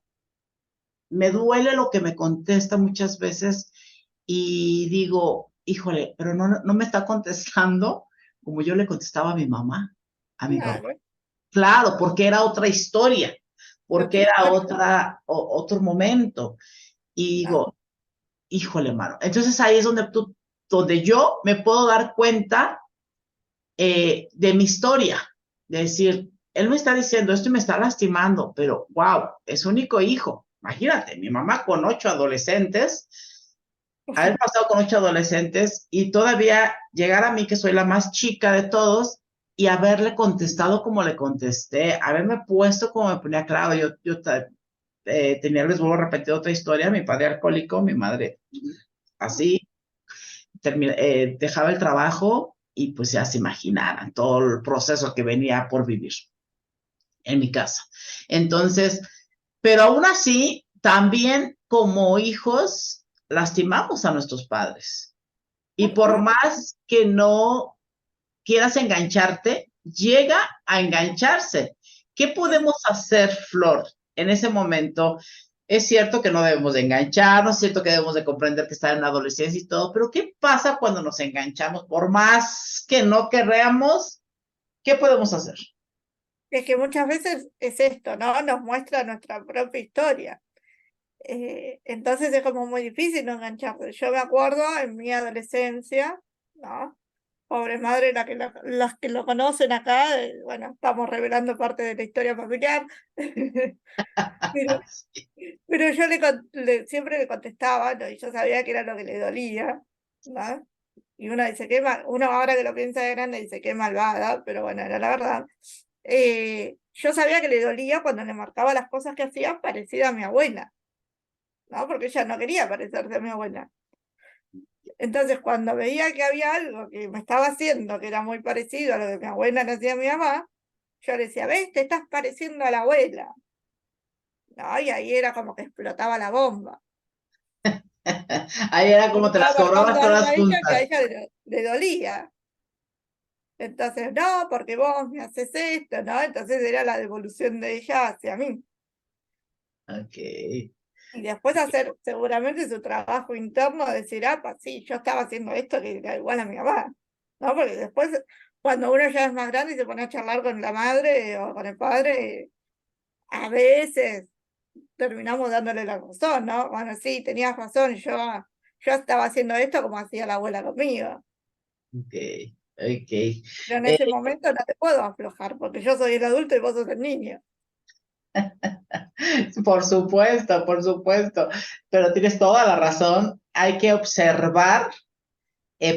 me duele lo que me contesta muchas veces y digo, híjole, pero no me está contestando como yo le contestaba a mi mamá, a mi papá. Claro. Claro, porque era otra historia, porque Otra era historia. otro momento. Y Claro. digo, híjole, mano. Entonces ahí es donde yo me puedo dar cuenta de mi historia, de decir, él me está diciendo esto y me está lastimando, pero wow, es su único hijo. Imagínate, mi mamá con 8 adolescentes, haber pasado con 8 adolescentes y todavía llegar a mí, que soy la más chica de todos, y haberle contestado como le contesté, haberme puesto como me ponía, claro, yo tenía, les vuelvo a repetir otra historia, mi padre alcohólico, mi madre así, dejaba el trabajo y pues ya se imaginarán todo el proceso que venía por vivir en mi casa. Entonces, pero aún así, también como hijos, lastimamos a nuestros padres. Y por Ujú. más que no quieras engancharte, llega a engancharse. ¿Qué podemos hacer, Flor, en ese momento? Es cierto que no debemos de engancharnos, es cierto que debemos de comprender que está en la adolescencia y todo, pero ¿qué pasa cuando nos enganchamos? Por más que no queramos, ¿qué podemos hacer? Es que muchas veces es esto, ¿no? Nos muestra nuestra propia historia. Entonces es como muy difícil no engancharse. Yo me acuerdo en mi adolescencia, ¿no? Pobre madre, los que lo conocen acá, bueno, estamos revelando parte de la historia familiar. Pero, pero yo siempre le contestaba, ¿no? Y yo sabía que era lo que le dolía, ¿no? Y uno dice, uno ahora que lo piensa de grande dice, qué malvada, pero bueno, era la verdad. Yo sabía que le dolía cuando le marcaba las cosas que hacía parecida a mi abuela, ¿no? Porque ella no quería parecerse a mi abuela. Entonces, cuando veía que había algo que me estaba haciendo que era muy parecido a lo que mi abuela le hacía a mi mamá, yo le decía, ¿ves? Te estás pareciendo a la abuela, ¿no? Y ahí era como que explotaba la bomba. Ahí era Yo le como te las estaba marcando cobrabas algo todas a ella que a juntas. ella le dolía. Entonces, no, porque vos me haces esto, ¿no? Entonces era la devolución de ella hacia mí. Ok. Y después hacer seguramente su trabajo interno, de decir, ah, pues sí, yo estaba haciendo esto que era igual a mi mamá, ¿no? Porque después, cuando uno ya es más grande y se pone a charlar con la madre o con el padre, a veces terminamos dándole la razón, ¿no? Bueno, sí, tenías razón, yo estaba haciendo esto como hacía la abuela conmigo. Ok, ok. Pero en ese momento no te puedo aflojar, porque yo soy el adulto y vos sos el niño. Por supuesto, pero tienes toda la razón. Hay que observar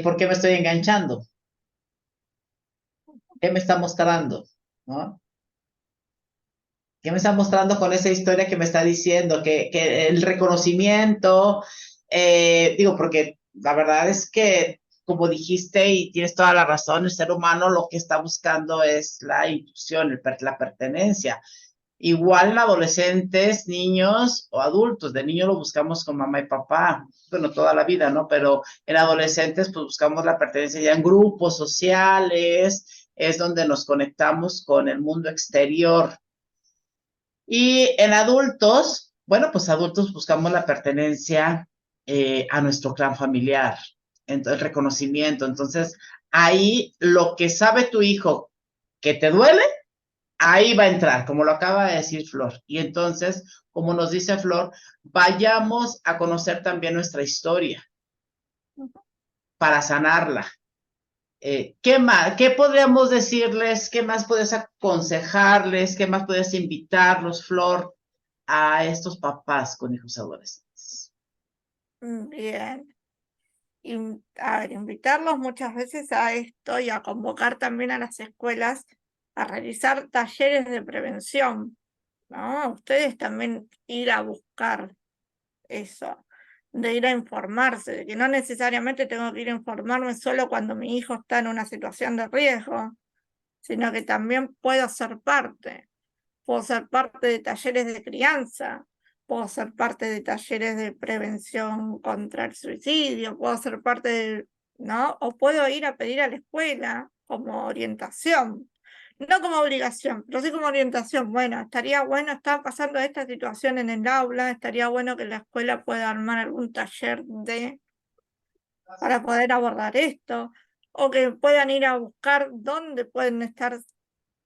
por qué me estoy enganchando, qué me está mostrando, ¿no? ¿Qué me está mostrando con esa historia que me está diciendo? Que el reconocimiento, digo, porque la verdad es que, como dijiste, y tienes toda la razón, el ser humano lo que está buscando es la inclusión, la pertenencia. Igual en adolescentes, niños o adultos. De niño lo buscamos con mamá y papá, bueno, toda la vida, ¿no? Pero en adolescentes, pues buscamos la pertenencia ya en grupos sociales, es donde nos conectamos con el mundo exterior. Y en adultos, bueno, pues adultos buscamos la pertenencia a nuestro clan familiar, entonces reconocimiento. Entonces, ahí lo que sabe tu hijo que te duele, ahí va a entrar, como lo acaba de decir Flor. Y entonces, como nos dice Flor, vayamos a conocer también nuestra historia para sanarla. ¿Qué más? ¿Qué podríamos decirles? ¿Qué más puedes aconsejarles? ¿Qué más puedes invitarlos, Flor, a estos papás con hijos adolescentes? Bien. A ver, invitarlos muchas veces a esto y a convocar también a las escuelas a realizar talleres de prevención, ¿no? Ustedes también ir a buscar eso, de ir a informarse, de que no necesariamente tengo que ir a informarme solo cuando mi hijo está en una situación de riesgo, sino que también puedo ser parte de talleres de crianza, puedo ser parte de talleres de prevención contra el suicidio, puedo ser parte de, ¿no? O puedo ir a pedir a la escuela como orientación, no como obligación, pero sí como orientación. Bueno, estaría bueno, está pasando esta situación en el aula, estaría bueno que la escuela pueda armar algún taller para poder abordar esto, o que puedan ir a buscar dónde pueden estar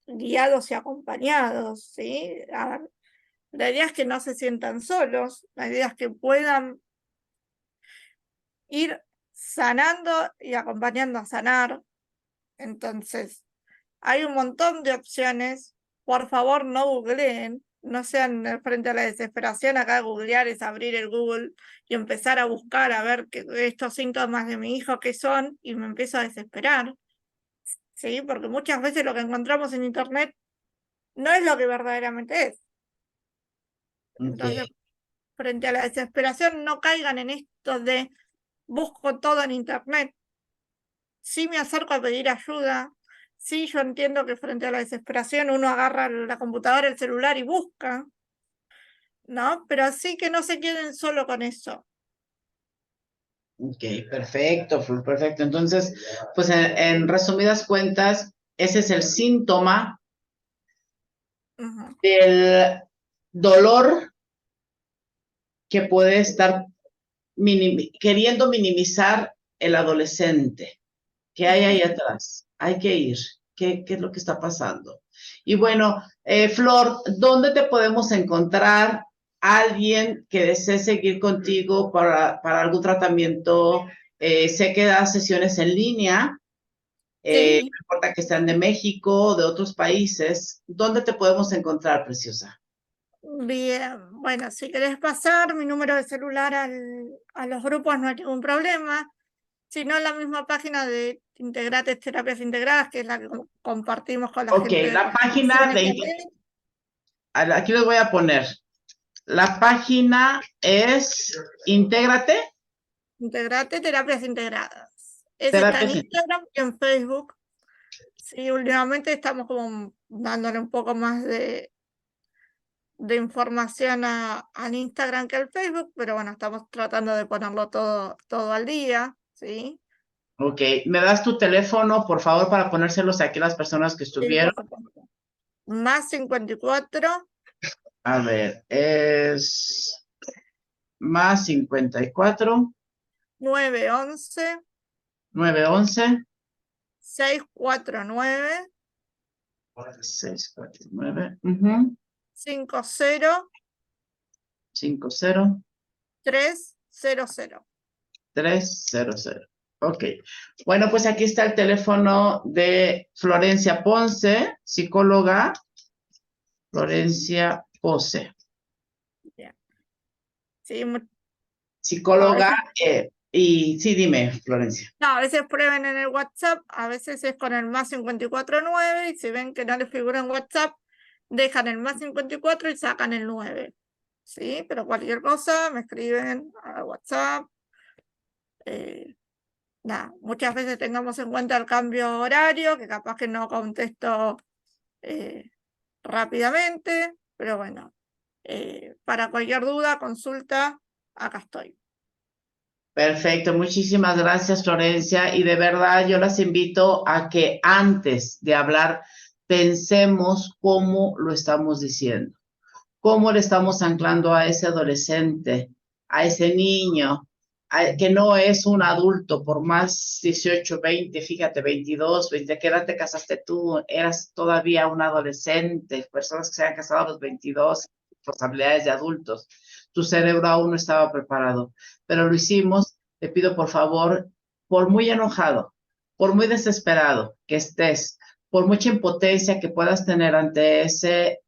guiados y acompañados, ¿sí? A ver, la idea es que no se sientan solos, la idea es que puedan ir sanando y acompañando a sanar. Entonces, hay un montón de opciones. Por favor, no googleen, no sean frente a la desesperación. Acá googlear es abrir el Google y empezar a buscar a ver estos síntomas de mi hijo qué son, y me empiezo a desesperar, ¿sí? Porque muchas veces lo que encontramos en internet no es lo que verdaderamente es. Entonces, Okay. frente a la desesperación, no caigan en esto de busco todo en internet. Sí me acerco a pedir ayuda. Sí, yo entiendo que frente a la desesperación uno agarra la computadora, el celular y busca, ¿no? Pero sí que no se queden solo con eso. Ok, perfecto, Flor, perfecto. Entonces, pues en resumidas cuentas, ese es el síntoma Ujú. del dolor que puede estar queriendo minimizar el adolescente. ¿Qué hay ahí atrás? Hay que ir. ¿Qué es lo que está pasando? Y bueno, Flor, ¿dónde te podemos encontrar? Alguien que desee seguir contigo para algún tratamiento. Sé que das sesiones en línea. No Sí, importa que sean de México o de otros países. ¿Dónde te podemos encontrar, preciosa? bien. Bueno, si querés pasar mi número de celular a los grupos no hay ningún problema. Si no, en la misma página de Integrates Terapias Integradas, que es la que compartimos con la Ok, gente de la Fundación página de... FP. Aquí les voy a poner. La página es Intégrate. Integrate Terapias Integradas. Ese está en Terapias. Instagram y en Facebook. Sí, últimamente estamos como dándole un poco más de información al Instagram que al Facebook, pero bueno, estamos tratando de ponerlo todo al día, ¿sí? Ok, ¿me das tu teléfono, por favor, para ponérselos aquí a las personas que Sí, estuvieron? por supuesto. Más 54 A ver, es más 54, 911 911, 649 649, 50 50, 300. 300. Ok. Bueno, pues aquí está el teléfono de Florencia Ponce, psicóloga Florencia Ponce. Bien. Sí, a Psicóloga, veces, y sí, dime, Florencia. no, a veces prueben en el WhatsApp, a veces es con el más 549 y si ven que no les figura en WhatsApp, dejan el más 54 y sacan el 9. ¿Sí? Pero cualquier cosa me escriben a WhatsApp. Nada, muchas veces tengamos en cuenta el cambio horario, que capaz que no contesto rápidamente, Pero bueno, para cualquier duda, consulta, acá estoy. Perfecto, muchísimas gracias, Florencia. Y de verdad yo las invito a que antes de hablar pensemos cómo lo estamos diciendo, cómo le estamos anclando a ese adolescente, a ese niño, que no es un adulto, por más 18, 20, fíjate, 22, 20, ¿qué edad te casaste tú? Eras todavía un adolescente, personas que se han casado a los 22, responsabilidades de adultos. Tu cerebro aún no estaba preparado, pero lo hicimos. Te pido, por favor, por muy enojado, por muy desesperado que estés, por mucha impotencia que puedas tener ante ese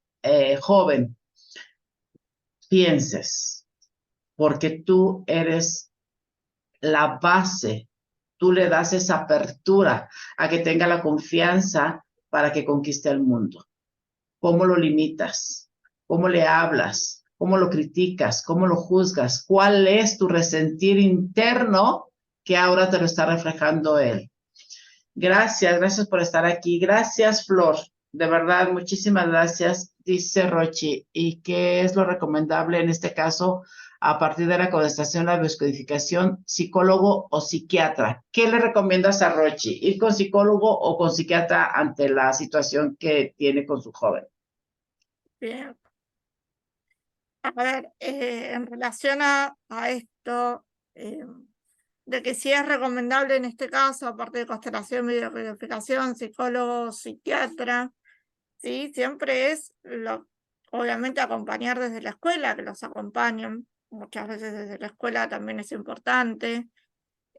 joven, pienses, porque tú eres la base, tú le das esa apertura a que tenga la confianza para que conquiste el mundo. ¿Cómo lo limitas? ¿Cómo le hablas? ¿Cómo lo criticas? ¿Cómo lo juzgas? ¿Cuál es tu resentir interno que ahora te lo está reflejando él? Gracias por estar aquí. Gracias, Flor. De verdad, muchísimas gracias, dice Rochi. ¿Y qué es lo recomendable en este caso a partir de la contestación, la bioscodificación, psicólogo o psiquiatra? ¿Qué le recomiendas a Rochi? ¿Ir con psicólogo o con psiquiatra ante la situación que tiene con su joven? Bien. A ver, en relación a esto, de que si es recomendable en este caso, aparte de constelación, biodescodificación, psicólogo, psiquiatra, ¿sí? Siempre es, obviamente, acompañar desde la escuela, que los acompañen. Muchas veces desde la escuela también es importante.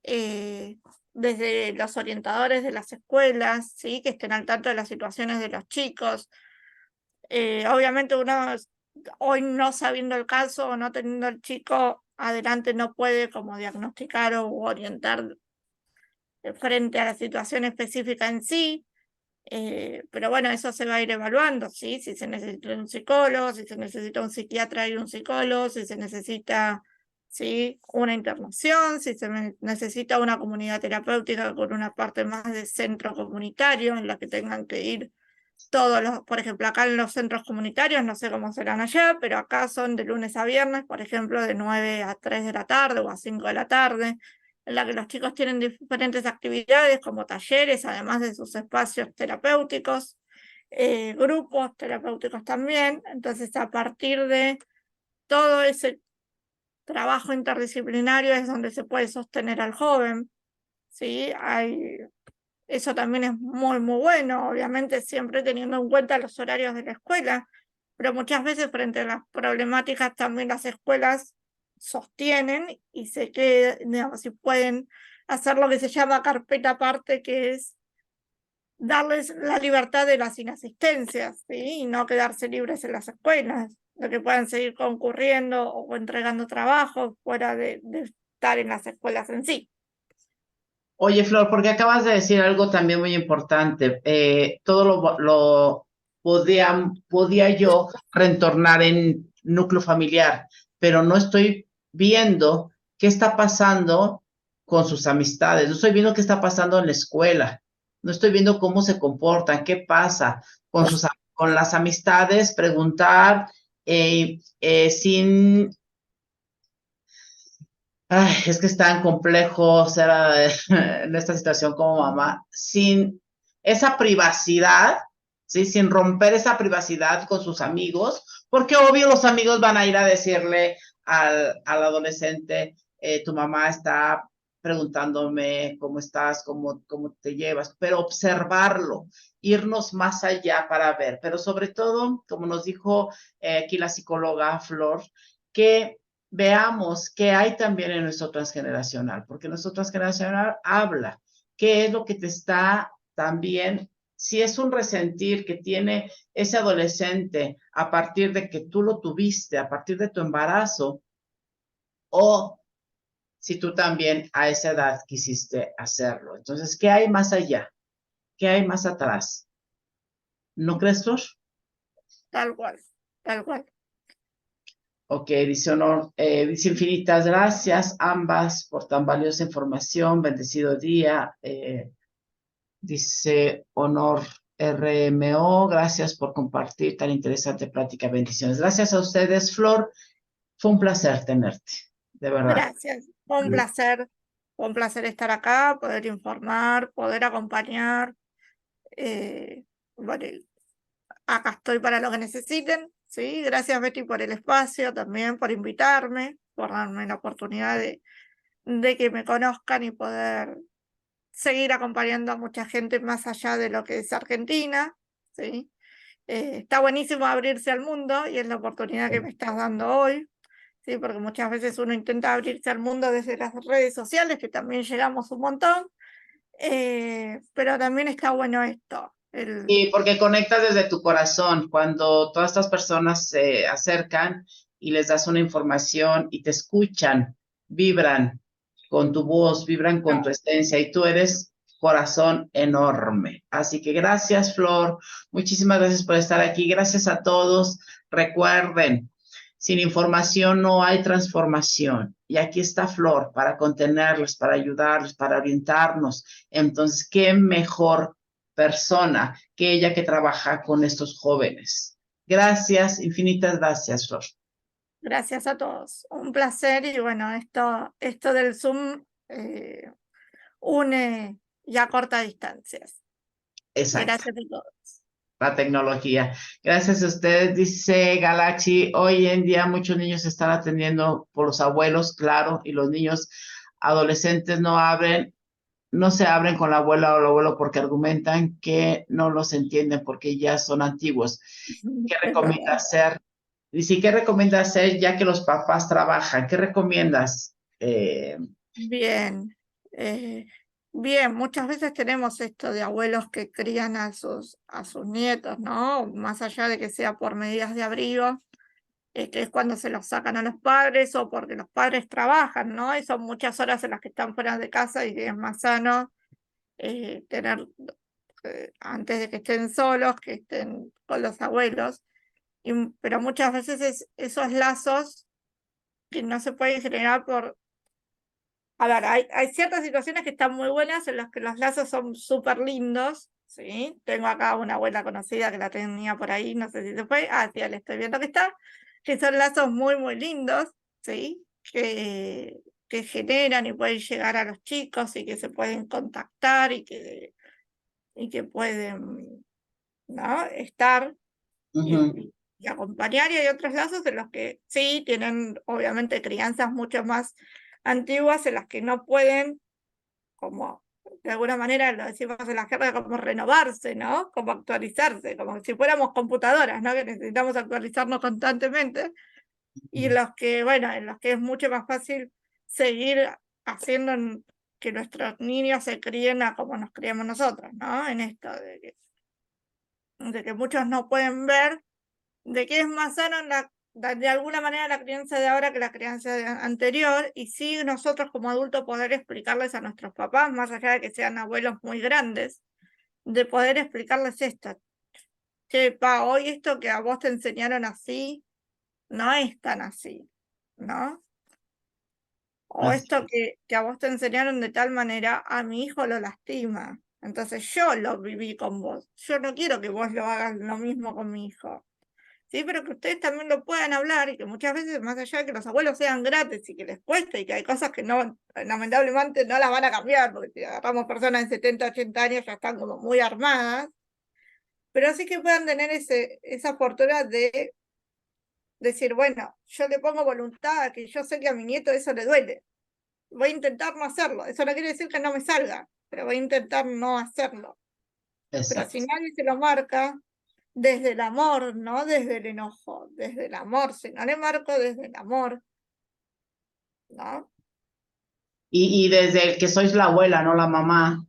Desde los orientadores de las escuelas, ¿sí? Que estén al tanto de las situaciones de los chicos. Obviamente uno hoy, no sabiendo el caso o no teniendo el chico adelante, no puede como diagnosticar o orientar frente a la situación específica en sí, pero bueno, eso se va a ir evaluando, ¿sí? Si se necesita un psicólogo, si se necesita un psiquiatra y un psicólogo, si se necesita, ¿sí? Una internación, si se necesita una comunidad terapéutica con una parte más de centro comunitario en la que tengan que ir todos los, por ejemplo, acá en los centros comunitarios, no sé cómo serán allá, pero acá son de lunes a viernes, por ejemplo, de 9 a 3 de la tarde o a 5 de la tarde, en la que los chicos tienen diferentes actividades como talleres, además de sus espacios terapéuticos, grupos terapéuticos también. Entonces, a partir de todo ese trabajo interdisciplinario es donde se puede sostener al joven, ¿sí? Eso también es muy, muy bueno, obviamente siempre teniendo en cuenta los horarios de la escuela, pero muchas veces frente a las problemáticas también las escuelas sostienen y se quedan, digamos, si pueden hacer lo que se llama carpeta aparte, que es darles la libertad de las inasistencias, ¿sí? Y no quedarse libres en las escuelas, de que puedan seguir concurriendo o entregando trabajos fuera de estar en las escuelas en sí. Oye, Flor, porque acabas de decir algo también muy importante. Todo lo podía yo retornar en núcleo familiar, pero no estoy viendo qué está pasando con sus amistades, no estoy viendo qué está pasando en la escuela, no estoy viendo cómo se comportan, qué pasa con las amistades, preguntar sin... Ay, es que es tan complejo ser en esta situación como mamá, sin esa privacidad, ¿sí? Sin romper esa privacidad con sus amigos, porque obvio los amigos van a ir a decirle al adolescente, tu mamá está preguntándome cómo estás, cómo te llevas, pero observarlo, irnos más allá para ver, pero sobre todo, como nos dijo aquí la psicóloga Flor, que veamos qué hay también en nuestro transgeneracional, porque nuestro transgeneracional habla qué es lo que te está también, si es un resentir que tiene ese adolescente a partir de que tú lo tuviste, a partir de tu embarazo, o si tú también a esa edad quisiste hacerlo. Entonces, ¿qué hay más allá? ¿Qué hay más atrás? ¿No crees, Flor? Tal cual, tal cual. Ok, dice Honor, dice infinitas gracias ambas por tan valiosa información, bendecido día. Dice Honor, RMO, gracias por compartir tan interesante plática. Bendiciones. Gracias a ustedes, Flor. Fue un placer tenerte, de verdad. Gracias, fue un placer estar acá, poder informar, poder acompañar. Bueno, acá estoy para lo que necesiten, ¿sí? Gracias, Betty, por el espacio, también por invitarme, por darme la oportunidad de que me conozcan y poder seguir acompañando a mucha gente más allá de lo que es Argentina, ¿sí? Está buenísimo abrirse al mundo y es la oportunidad que me estás dando hoy, ¿sí? Porque muchas veces uno intenta abrirse al mundo desde las redes sociales, que también llegamos un montón, pero también está bueno esto. Sí, porque conectas desde tu corazón. Cuando todas estas personas se acercan y les das una información y te escuchan, vibran con tu voz, vibran con tu esencia y tú eres corazón enorme. Así que gracias, Flor. Muchísimas gracias por estar aquí. Gracias a todos. Recuerden, sin información no hay transformación. Y aquí está Flor para contenerles, para ayudarles, para orientarnos. Entonces, ¿qué mejor persona que ella que trabaja con estos jóvenes? Gracias, infinitas gracias, Flor. Gracias a todos. Un placer y bueno, esto del Zoom une y acorta distancias. Exacto. Gracias a todos. La tecnología. Gracias a ustedes, dice Galaxy. Hoy en día muchos niños se están atendiendo por los abuelos, claro, y los niños adolescentes no se abren con la abuela o el abuelo porque argumentan que no los entienden porque ya son antiguos. ¿Qué recomienda hacer? Dice, ¿qué recomienda hacer ya que los papás trabajan? ¿Qué recomiendas? Bien, bien, muchas veces tenemos esto de abuelos que crían a sus nietos, ¿no? Más allá de que sea por medidas de abrigo, que es cuando se los sacan a los padres o porque los padres trabajan, ¿no? Y son muchas horas en las que están fuera de casa y es más sano tener, antes de que estén solos, que estén con los abuelos. Pero muchas veces esos lazos que no se pueden generar por... A ver, hay ciertas situaciones que están muy buenas en las que los lazos son súper lindos, ¿sí? Tengo acá una abuela conocida que la tenía por ahí, no sé si se fue, sí, le estoy viendo que está, que son lazos muy, muy lindos, ¿sí? Que generan y pueden llegar a los chicos y que se pueden contactar y que pueden, ¿no? Estar y acompañar, y hay otros lazos en los que sí tienen obviamente crianzas mucho más antiguas en las que no pueden, como de alguna manera lo decimos en la jerga, como renovarse, ¿no? Como actualizarse, como si fuéramos computadoras, ¿no? Que necesitamos actualizarnos constantemente, y los que, bueno, en los que es mucho más fácil seguir haciendo que nuestros niños se críen a como nos criamos nosotros, ¿no? En esto de que muchos no pueden ver de que es más sano de alguna manera la crianza de ahora que la crianza anterior, y sí nosotros como adultos poder explicarles a nuestros papás, más allá de que sean abuelos muy grandes, de poder explicarles esto. Che, pa, hoy esto que a vos te enseñaron así, no es tan así, ¿no? O esto que a vos te enseñaron de tal manera, a mi hijo lo lastima. Entonces yo lo viví con vos. Yo no quiero que vos lo hagas lo mismo con mi hijo. Sí, pero que ustedes también lo puedan hablar y que muchas veces, más allá de que los abuelos sean gratis y que les cueste y que hay cosas que no, lamentablemente no las van a cambiar, porque si agarramos personas de 70, 80 años ya están como muy armadas, pero sí que puedan tener esa fortuna de decir, bueno, yo le pongo voluntad, que yo sé que a mi nieto eso le duele, voy a intentar no hacerlo, eso no quiere decir que no me salga, pero voy a intentar no hacerlo. Pero si nadie se lo marca, desde el amor, no desde el enojo, desde el amor, si no le marco desde el amor, ¿no? Y desde el que sois la abuela, no la mamá.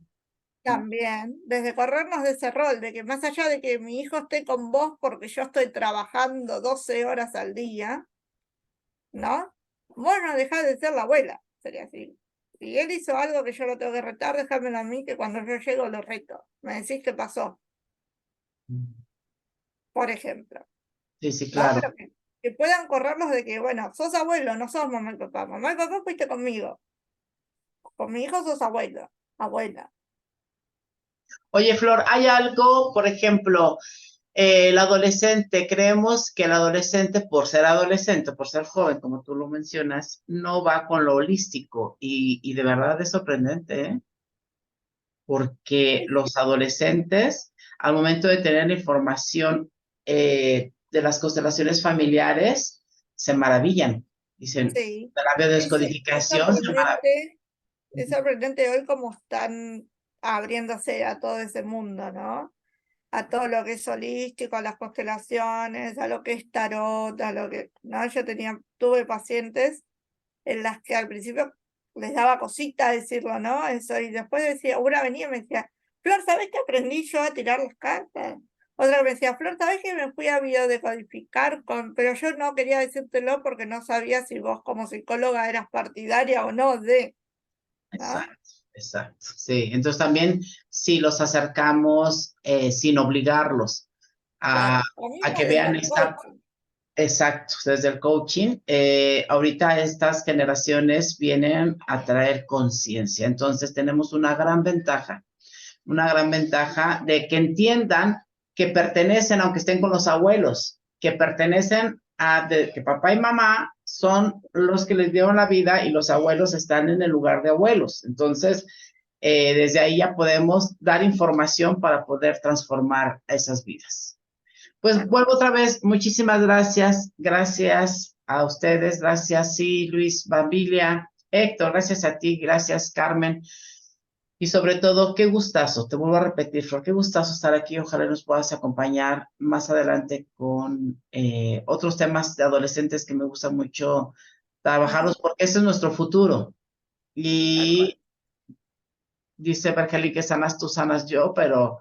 También, desde corrernos de ese rol, de que más allá de que mi hijo esté con vos porque yo estoy trabajando 12 horas al día, ¿no? Vos no dejás de ser la abuela, sería así. Si él hizo algo que yo lo tengo que retar, déjamelo a mí, que cuando yo llego lo reto. Me decís qué pasó, por ejemplo. Sí, sí, ¿No? claro. Pero que puedan correrlos de que, bueno, sos abuelo, no sos mamá y papá. Mamá y papá fuiste conmigo. Con mi hijo sos abuelo, abuela. Oye, Flor, ¿hay algo, por ejemplo, el adolescente, creemos que el adolescente, por ser joven, como tú lo mencionas, no va con lo holístico y de verdad es sorprendente, ¿eh? Porque los adolescentes, al momento de tener la información de las constelaciones familiares, se maravillan. Dicen, Sí, de la biodescodificación, se maravillan. es sorprendente hoy cómo están abriéndose a todo ese mundo, ¿no? A todo lo que es holístico, a las constelaciones, a lo que es tarot, a lo que, ¿no? Tuve pacientes en las que al principio les daba cosita decirlo, ¿no? Eso, y después decía, una venía y me decía, Flor, ¿sabés que aprendí yo a tirar las cartas? Otra me decía, Flor, ¿sabés que me fui a biodecodificar pero yo no quería decírtelo porque no sabía si vos como psicóloga eras partidaria o no de, ¿no? Exacto, exacto. Sí, entonces también si los acercamos sin obligarlos a, Claro, lo a mismo que desde vean el esta. coaching. Exacto, desde el coaching. Ahorita estas generaciones vienen a traer conciencia, entonces tenemos una gran ventaja de que entiendan que pertenecen, aunque estén con los abuelos, que pertenecen que papá y mamá son los que les dieron la vida y los abuelos están en el lugar de abuelos. Entonces, desde ahí ya podemos dar información para poder transformar esas vidas. Pues vuelvo otra vez, muchísimas gracias, gracias a ustedes, gracias, sí, Luis, Bambilia, Héctor, gracias a ti, gracias, Carmen, y sobre todo, qué gustazo, te vuelvo a repetir, Flor, qué gustazo estar aquí, ojalá nos puedas acompañar más adelante con otros temas de adolescentes que me gusta mucho trabajarlos, porque ese es nuestro futuro, Tal cual. y dice Bergeli que sanas tú, sanas yo, pero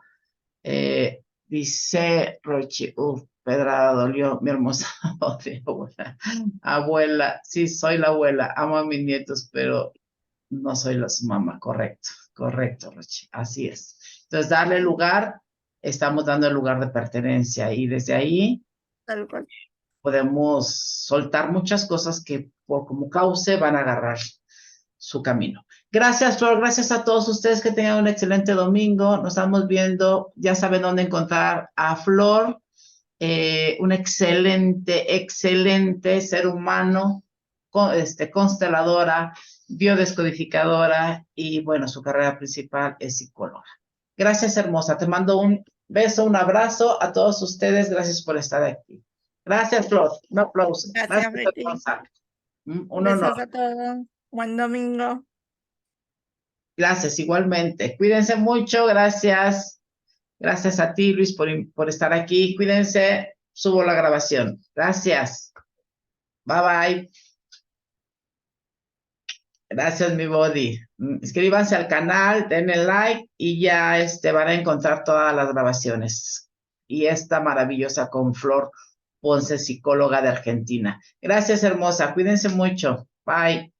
dice Rochi, Pedra dolió, mi hermosa abuela. Abuela, sí, soy la abuela, amo a mis nietos, pero no soy su mamá, correcto, correcto, Rochi, así es. Entonces, darle lugar, estamos dando el lugar de pertenencia y desde ahí Tal cual. podemos soltar muchas cosas que por como cauce van a agarrar su camino. Gracias, Flor. Gracias a todos ustedes que tengan un excelente domingo. Nos estamos viendo. Ya saben dónde encontrar a Flor. Un excelente, excelente ser humano, consteladora, biodescodificadora y bueno, su carrera principal es psicóloga. Gracias, hermosa. Te mando un beso, un abrazo a todos ustedes. Gracias por estar aquí. Gracias, Flor. Un aplauso. Gracias, Gracias, Betty. hermosa. Un Besos honor. a todos. Buen domingo. Gracias, igualmente. Cuídense mucho. Gracias. Gracias a ti, Luis, por estar aquí. Cuídense. Subo la grabación. Gracias. Bye bye. Gracias, mi body. Inscríbanse al canal, denle like y ya van a encontrar todas las grabaciones. Y esta maravillosa con Flor Ponce, psicóloga de Argentina. Gracias, hermosa. Cuídense mucho. Bye.